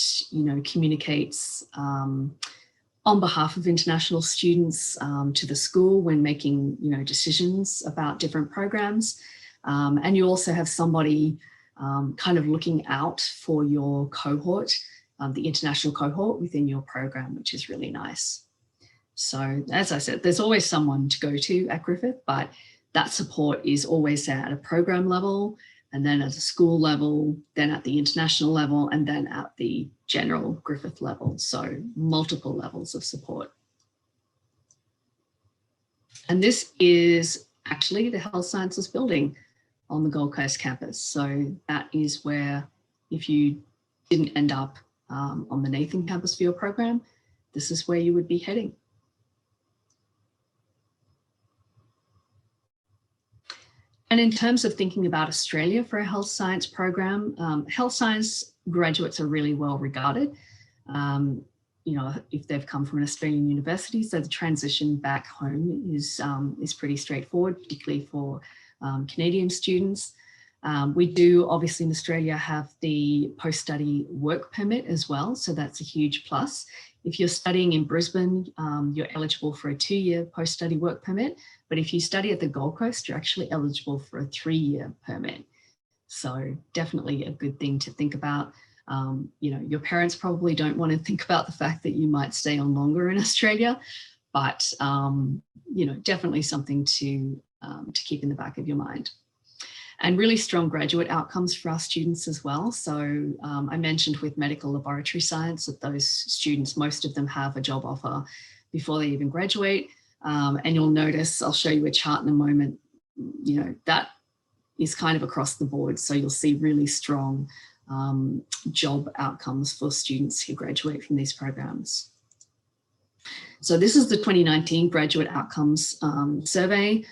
communicates on behalf of international students to the school when making, decisions about different programs. And you also have somebody kind of looking out for your cohort, the international cohort within your program, which is really nice. So as I said, there's always someone to go to at Griffith, but that support is always there at a program level, and then at a school level, then at the international level, and then at the general Griffith level. So multiple levels of support. And this is actually the Health Sciences building on the Gold Coast campus. So that is where, if you didn't end up on the Nathan campus for your program, this is where you would be heading. And in terms of thinking about Australia for a health science program, health science graduates are really well regarded. If they've come from an Australian university, so the transition back home is pretty straightforward, particularly for Canadian students. We do obviously in Australia have the post-study work permit as well, so that's a huge plus. If you're studying in Brisbane, you're eligible for a 2-year post-study work permit, but if you study at the Gold Coast, you're actually eligible for a 3-year permit. So definitely a good thing to think about. Your parents probably don't want to think about the fact that you might stay on longer in Australia, but definitely something to keep in the back of your mind. And really strong graduate outcomes for our students as well. So I mentioned with medical laboratory science that those students, most of them have a job offer before they even graduate. And you'll notice, I'll show you a chart in a moment, that is kind of across the board. So you'll see really strong job outcomes for students who graduate from these programs. So this is the 2019 Graduate Outcomes Survey.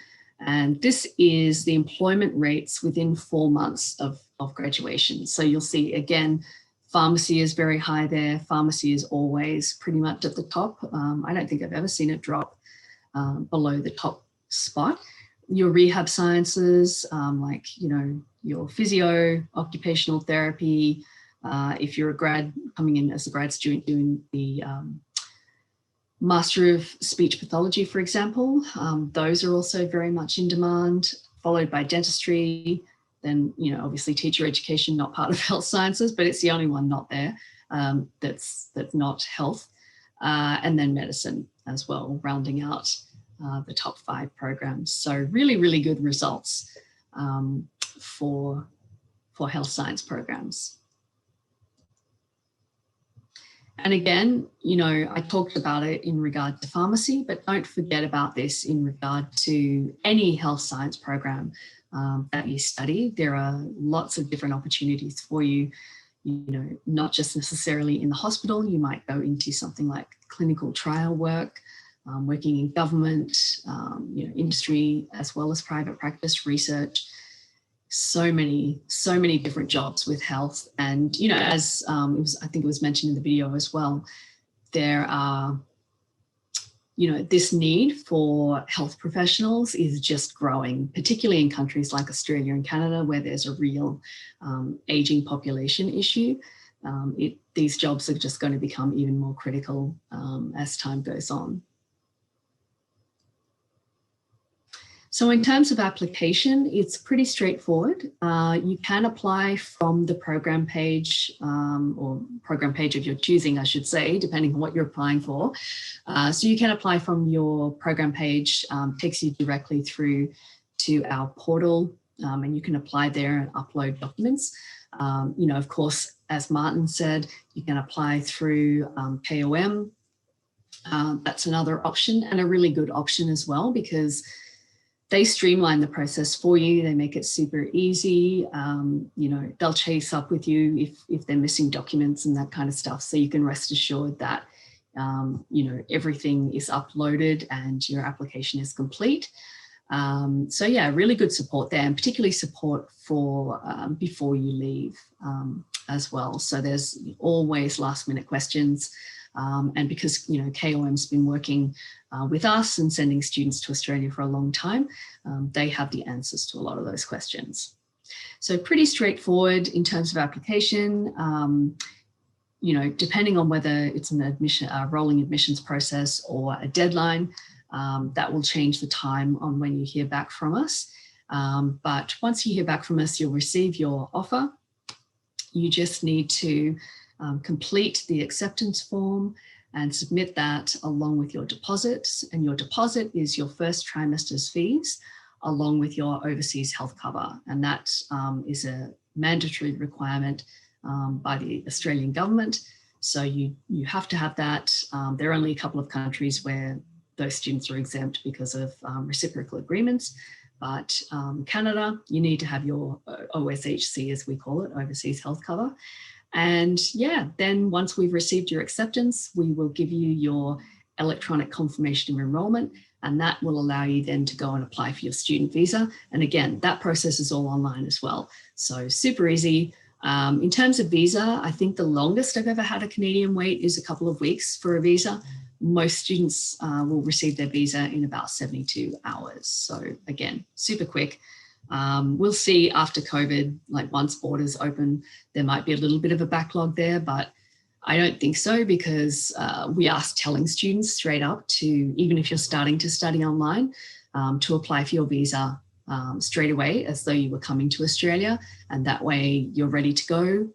And this is the employment rates within 4 months of graduation. So you'll see, again, pharmacy is very high there. Pharmacy is always pretty much at the top. I don't think I've ever seen it drop below the top spot. Your rehab sciences, your physio, occupational therapy, if you're coming in as a grad student doing the Master of Speech Pathology, for example, those are also very much in demand, followed by dentistry. Then, obviously teacher education, not part of health sciences, but it's the only one not there that's not health. And then medicine as well, rounding out the top 5 programs. So really, really good results for health science programs. And again, I talked about it in regard to pharmacy, but don't forget about this in regard to any health science program that you study. There are lots of different opportunities for you, not just necessarily in the hospital. You might go into something like clinical trial work, working in government, industry, as well as private practice, research. So many different jobs with health. And, as I think it was mentioned in the video as well, there are, this need for health professionals is just growing, particularly in countries like Australia and Canada, where there's a real aging population issue. These jobs are just going to become even more critical as time goes on. So in terms of application, it's pretty straightforward. You can apply from the program page or program page of your choosing, I should say, depending on what you're applying for. So you can apply from your program page, takes you directly through to our portal and you can apply there and upload documents. You know, of course, as Martin said, you can apply through KOM. That's another option, and a really good option as well, because they streamline the process for you. They make it super easy. You know, they'll chase up with you if they're missing documents and that kind of stuff. So you can rest assured that, you know, everything is uploaded and your application is complete. So yeah, really good support there, and particularly support for before you leave as well. So there's always last minute questions. And because, you know, KOM's been working with us and sending students to Australia for a long time, they have the answers to a lot of those questions. So pretty straightforward in terms of application. You know, depending on whether it's an rolling admissions process or a deadline, that will change the time on when you hear back from us. But once you hear back from us, you'll receive your offer. You just need to complete the acceptance form and submit that along with your deposits. And your deposit is your first trimester's fees, along with your overseas health cover. And that is a mandatory requirement by the Australian government. So you have to have that. There are only a couple of countries where those students are exempt because of reciprocal agreements. But Canada, you need to have your OSHC, as we call it, overseas health cover. And yeah, then once we've received your acceptance, we will give you your electronic confirmation of enrolment, and that will allow you then to go and apply for your student visa. And again, that process is all online as well. So super easy. In terms of visa, I think the longest I've ever had a Canadian wait is a couple of weeks for a visa. Most students will receive their visa in about 72 hours. So again, super quick. We'll see after COVID, like once borders open, there might be a little bit of a backlog there, but I don't think so, because we are telling students straight up to, even if you're starting to study online, to apply for your visa straight away as though you were coming to Australia. And that way you're ready to go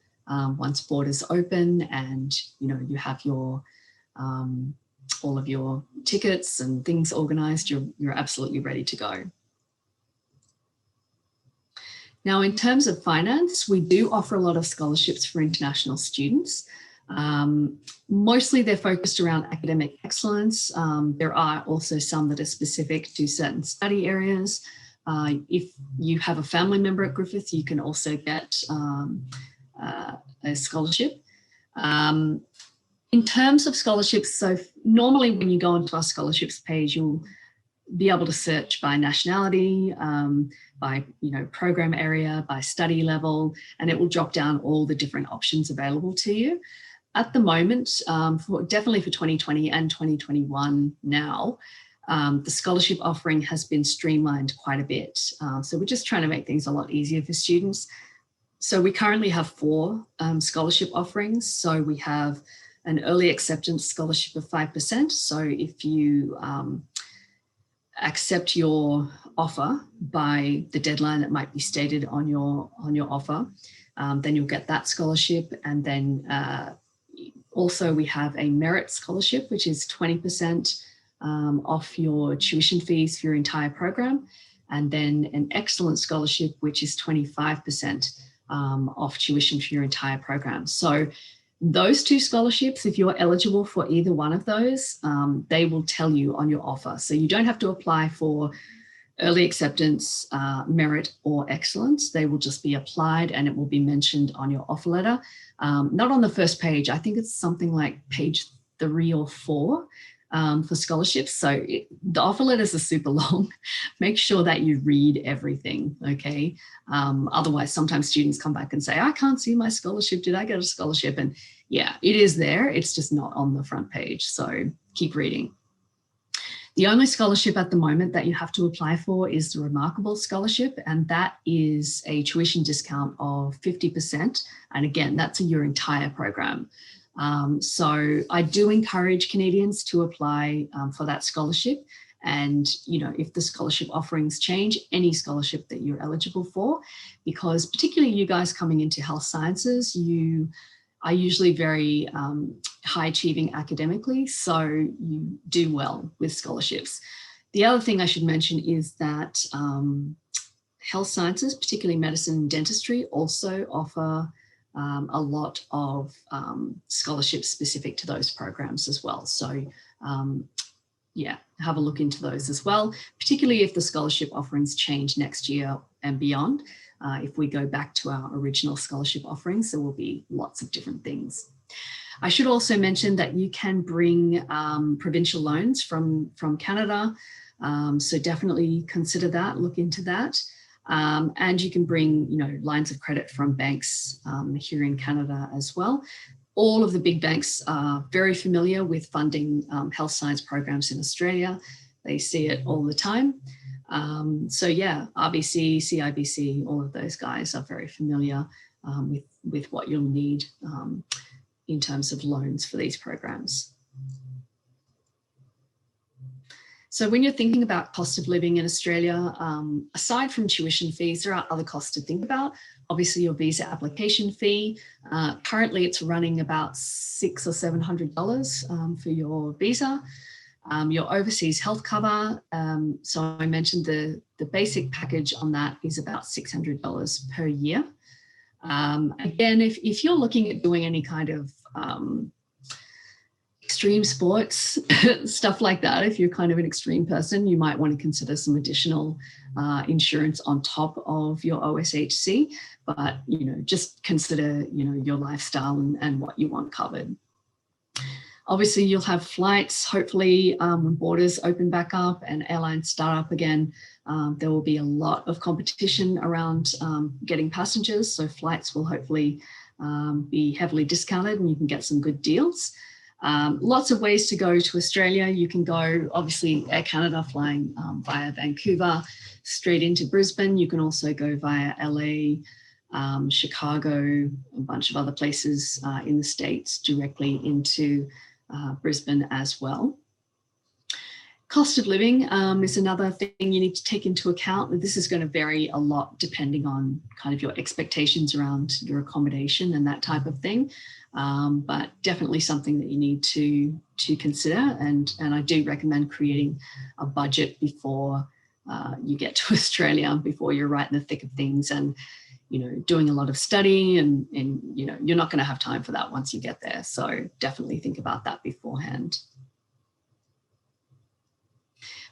once borders open, and you know, you have your all of your tickets and things organized, you're absolutely ready to go. Now, in terms of finance, we do offer a lot of scholarships for international students. Mostly they're focused around academic excellence. There are also some that are specific to certain study areas. If you have a family member at Griffith, you can also get a scholarship. In terms of scholarships, so normally when you go onto our scholarships page, you'll be able to search by nationality, by program area, by study level, and it will drop down all the different options available to you. At the moment, definitely for 2020 and 2021 now, the scholarship offering has been streamlined quite a bit. So we're just trying to make things a lot easier for students. So we currently have 4 scholarship offerings. So we have an early acceptance scholarship of 5%. So if you accept your offer by the deadline that might be stated on your offer, then you'll get that scholarship. And then also we have a merit scholarship, which is 20% off your tuition fees for your entire program. And then an excellence scholarship, which is 25% off tuition for your entire program. So those 2 scholarships, if you're eligible for either one of those, they will tell you on your offer. So you don't have to apply for early acceptance, merit or excellence. They will just be applied and it will be mentioned on your offer letter. Not on the first page. I think it's something like page 3 or 4 for scholarships. So the offer letters are super long. Make sure that you read everything, okay? Otherwise, sometimes students come back and say, I can't see my scholarship. Did I get a scholarship? And yeah, it is there. It's just not on the front page. So keep reading. The only scholarship at the moment that you have to apply for is the Remarkable Scholarship, and that is a tuition discount of 50%. And again, that's your entire program. So I do encourage Canadians to apply for that scholarship. And, if the scholarship offerings change, any scholarship that you're eligible for, because particularly you guys coming into health sciences, you are usually very high achieving academically, so you do well with scholarships. The other thing I should mention is that health sciences, particularly medicine and dentistry, also offer a lot of scholarships specific to those programs as well. So yeah, have a look into those as well, particularly if the scholarship offerings change next year and beyond. If we go back to our original scholarship offerings, there will be lots of different things. I should also mention that you can bring provincial loans from Canada. So definitely consider that, look into that. And you can bring, lines of credit from banks here in Canada as well. All of the big banks are very familiar with funding health science programs in Australia. They see it all the time. So yeah, RBC, CIBC, all of those guys are very familiar with what you'll need in terms of loans for these programs. So when you're thinking about cost of living in Australia, aside from tuition fees, there are other costs to think about. Obviously, your visa application fee. Currently, it's running about $600 or $700 for your visa. Your overseas health cover. So I mentioned the basic package on that is about $600 per year. Again, if you're looking at doing any kind of extreme sports, stuff like that, if you're kind of an extreme person, you might want to consider some additional insurance on top of your OSHC, but just consider your lifestyle and what you want covered. Obviously, you'll have flights. Hopefully, when borders open back up and airlines start up again, there will be a lot of competition around getting passengers. So flights will hopefully be heavily discounted and you can get some good deals. Lots of ways to go to Australia. You can go, obviously, Air Canada flying via Vancouver straight into Brisbane. You can also go via LA, Chicago, a bunch of other places in the States directly into Brisbane as well. Cost of living is another thing you need to take into account. This is going to vary a lot depending on kind of your expectations around your accommodation and that type of thing. But definitely something that you need to consider. And I do recommend creating a budget before you get to Australia, before you're right in the thick of things and, doing a lot of studying and you're not going to have time for that once you get there. So definitely think about that beforehand.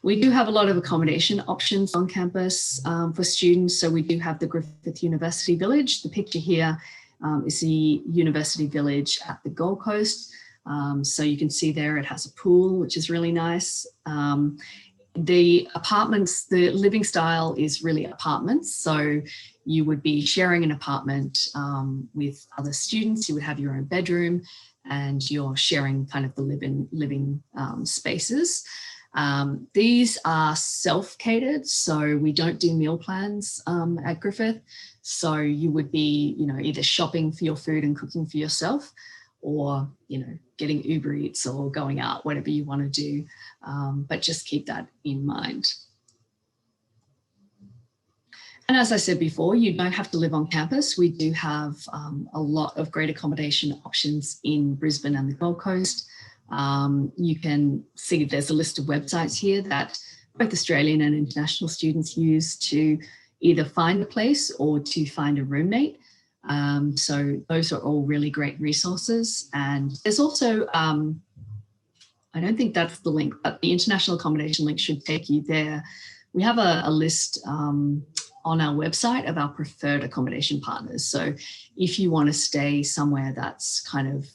We do have a lot of accommodation options on campus for students. So we do have the Griffith University Village. The picture here is the University Village at the Gold Coast. So you can see there it has a pool, which is really nice. The apartments, the living style is really apartments. So you would be sharing an apartment with other students. You would have your own bedroom and you're sharing kind of the living spaces. These are self-catered, so we don't do meal plans at Griffith. So you would be, either shopping for your food and cooking for yourself or, getting Uber Eats or going out, whatever you want to do. But just keep that in mind. And as I said before, you don't have to live on campus. We do have a lot of great accommodation options in Brisbane and the Gold Coast. You can see there's a list of websites here that both Australian and international students use to either find a place or to find a roommate. So those are all really great resources. And there's also, I don't think that's the link, but the international accommodation link should take you there. We have a list on our website of our preferred accommodation partners. So if you want to stay somewhere that's kind of,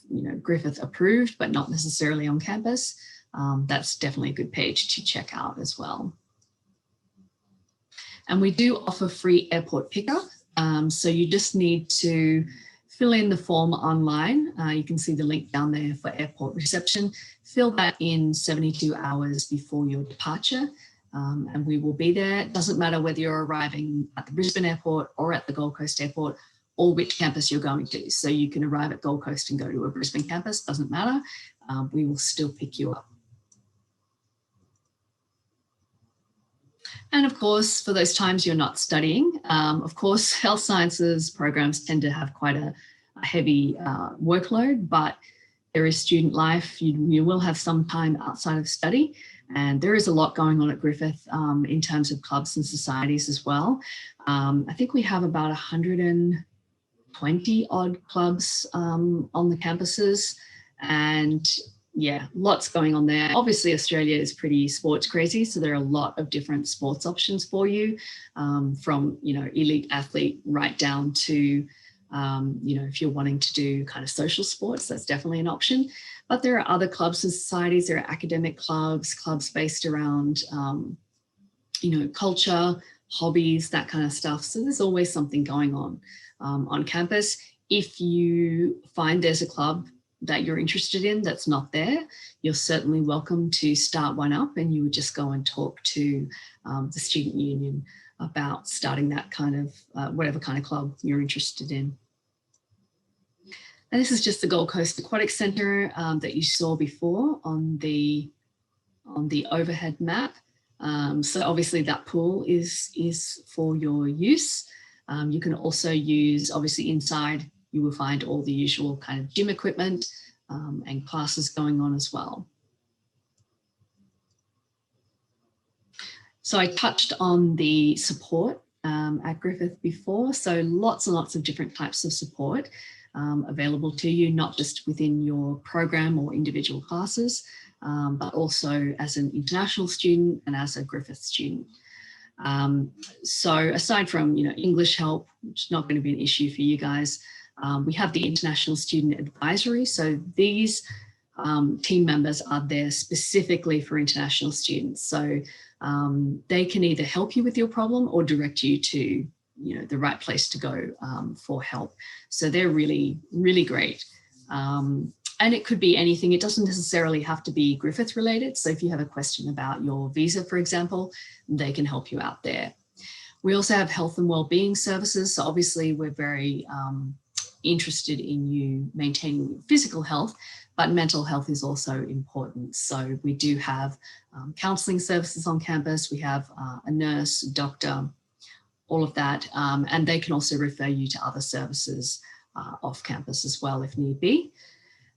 Griffith approved, but not necessarily on campus, that's definitely a good page to check out as well. And we do offer free airport pickup. So you just need to fill in the form online. You can see the link down there for airport reception. Fill that in 72 hours before your departure. And we will be there. It doesn't matter whether you're arriving at the Brisbane airport or at the Gold Coast airport or which campus you're going to. So you can arrive at Gold Coast and go to a Brisbane campus, doesn't matter. We will still pick you up. And of course, for those times you're not studying, of course, health sciences programs tend to have quite a heavy workload, but there is student life. You will have some time outside of study. And there is a lot going on at Griffith in terms of clubs and societies as well. I think we have about 120 odd clubs on the campuses, and yeah, lots going on there. Obviously, Australia is pretty sports crazy, so there are a lot of different sports options for you, from elite athlete right down to if you're wanting to do kind of social sports, that's definitely an option. But there are other clubs and societies. There are academic clubs based around culture, hobbies, that kind of stuff. So there's always something going on campus. If you find there's a club that you're interested in that's not there, you're certainly welcome to start one up, and you would just go and talk to the student union about starting that kind of whatever kind of club you're interested in. And this is just the Gold Coast Aquatic Centre that you saw before on the overhead map. So obviously that pool is for your use. You can also use, obviously inside, you will find all the usual kind of gym equipment and classes going on as well. So I touched on the support at Griffith before. So lots and lots of different types of support available to you, not just within your program or individual classes, but also as an international student and as a Griffith student. So aside from English help, which is not going to be an issue for you guys, we have the International Student Advisory. So these team members are there specifically for international students. So they can either help you with your problem or direct you to the right place to go for help. So they're really, really great. And it could be anything. It doesn't necessarily have to be Griffith related. So if you have a question about your visa, for example, they can help you out there. We also have health and wellbeing services. So obviously we're very interested in you maintaining physical health, but mental health is also important. So we do have counselling services on campus. We have a nurse, doctor, all of that. And they can also refer you to other services off campus as well if need be.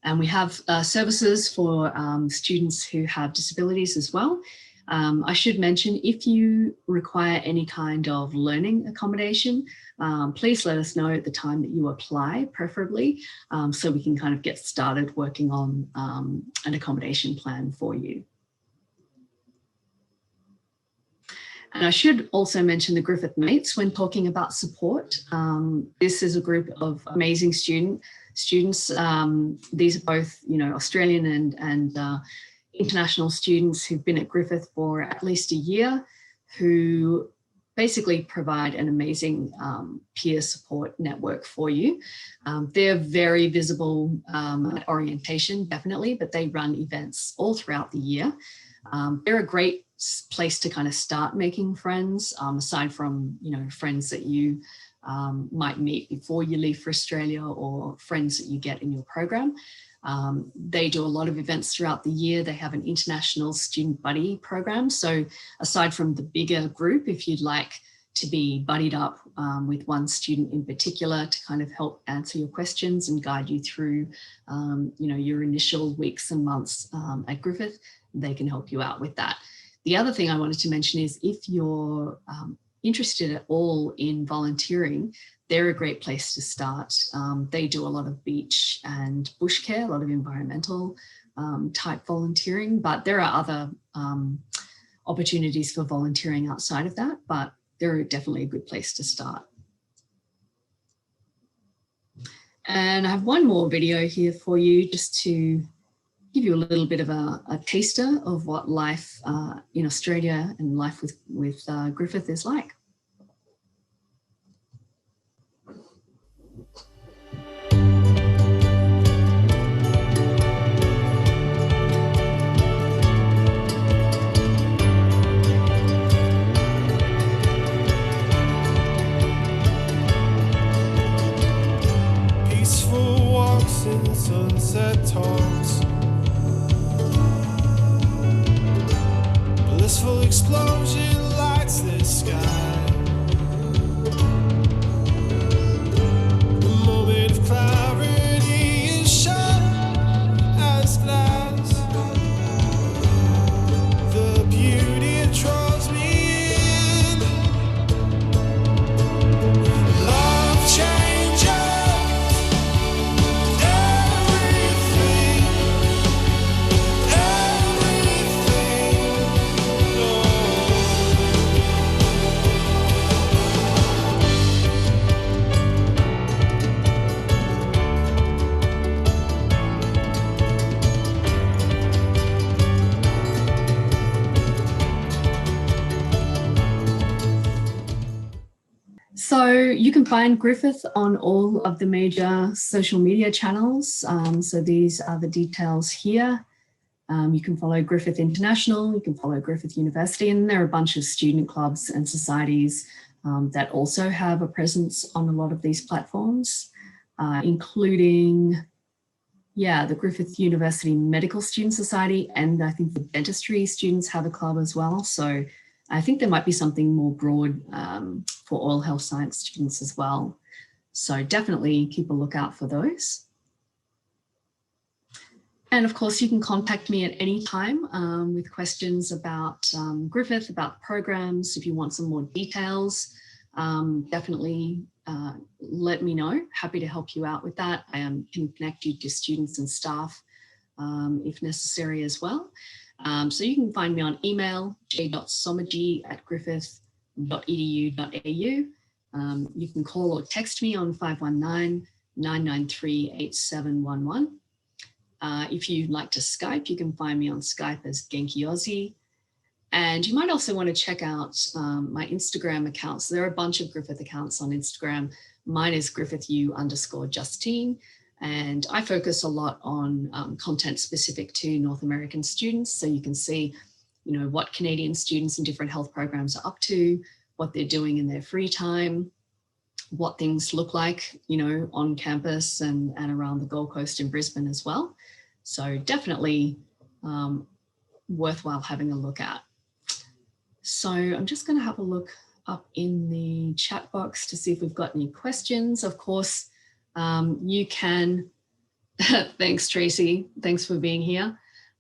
And we have services for students who have disabilities as well. I should mention, if you require any kind of learning accommodation, please let us know at the time that you apply, preferably, so we can kind of get started working on an accommodation plan for you. And I should also mention the Griffith Mates when talking about support. This is a group of amazing students. These are both, Australian and international students who've been at Griffith for at least a year, who basically provide an amazing peer support network for you. They're very visible at orientation, definitely, but they run events all throughout the year. They're a great place to kind of start making friends, aside from, friends that you might meet before you leave for Australia or friends that you get in your program. They do a lot of events throughout the year. They have an international student buddy program. So aside from the bigger group, if you'd like to be buddied up with one student in particular to kind of help answer your questions and guide you through, your initial weeks and months at Griffith, they can help you out with that. The other thing I wanted to mention is if you're interested at all in volunteering, they're a great place to start. They do a lot of beach and bush care, a lot of environmental type volunteering, but there are other opportunities for volunteering outside of that, but they're definitely a good place to start. And I have one more video here for you just to give you a little bit of a taster of what life in Australia and life with Griffith is like. Peaceful walks in sunset talks, blissful explosion lights the sky. The moment of clarity is sharp as glass. The you can find Griffith on all of the major social media channels. So these are the details here. You can follow Griffith International, you can follow Griffith University, and there are a bunch of student clubs and societies that also have a presence on a lot of these platforms, including, the Griffith University Medical Student Society, and I think the dentistry students have a club as well. So I think there might be something more broad for all health science students as well. So definitely keep a lookout for those. And of course, you can contact me at any time with questions about Griffith, about programs. If you want some more details, definitely let me know. Happy to help you out with that. I can connect you to students and staff if necessary as well. So you can find me on email, j.somogyi@griffith.edu.au. You can call or text me on 519-993-8711. If you'd like to Skype, you can find me on Skype as Genki Aussie. And you might also want to check out my Instagram accounts. There are a bunch of Griffith accounts on Instagram. Mine is GriffithU_Justine. And I focus a lot on content specific to North American students. So you can see, what Canadian students in different health programs are up to, what they're doing in their free time, what things look like, on campus and around the Gold Coast in Brisbane as well. So definitely worthwhile having a look at. So I'm just going to have a look up in the chat box to see if we've got any questions. Of course, you can, thanks Tracy, thanks for being here.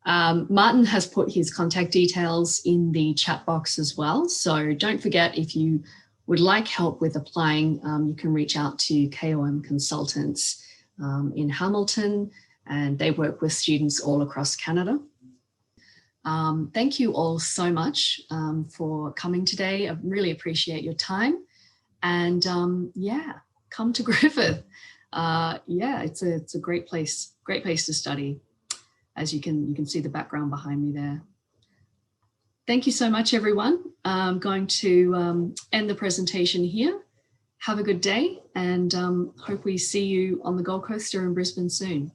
Martin has put his contact details in the chat box as well. So don't forget, if you would like help with applying, you can reach out to KOM Consultants in Hamilton, and they work with students all across Canada. Thank you all so much for coming today. I really appreciate your time, and come to Griffith. It's a great place to study. As you can see the background behind me there. Thank you so much, everyone. I'm going to end the presentation here. Have a good day, and hope we see you on the Gold Coast or in Brisbane soon.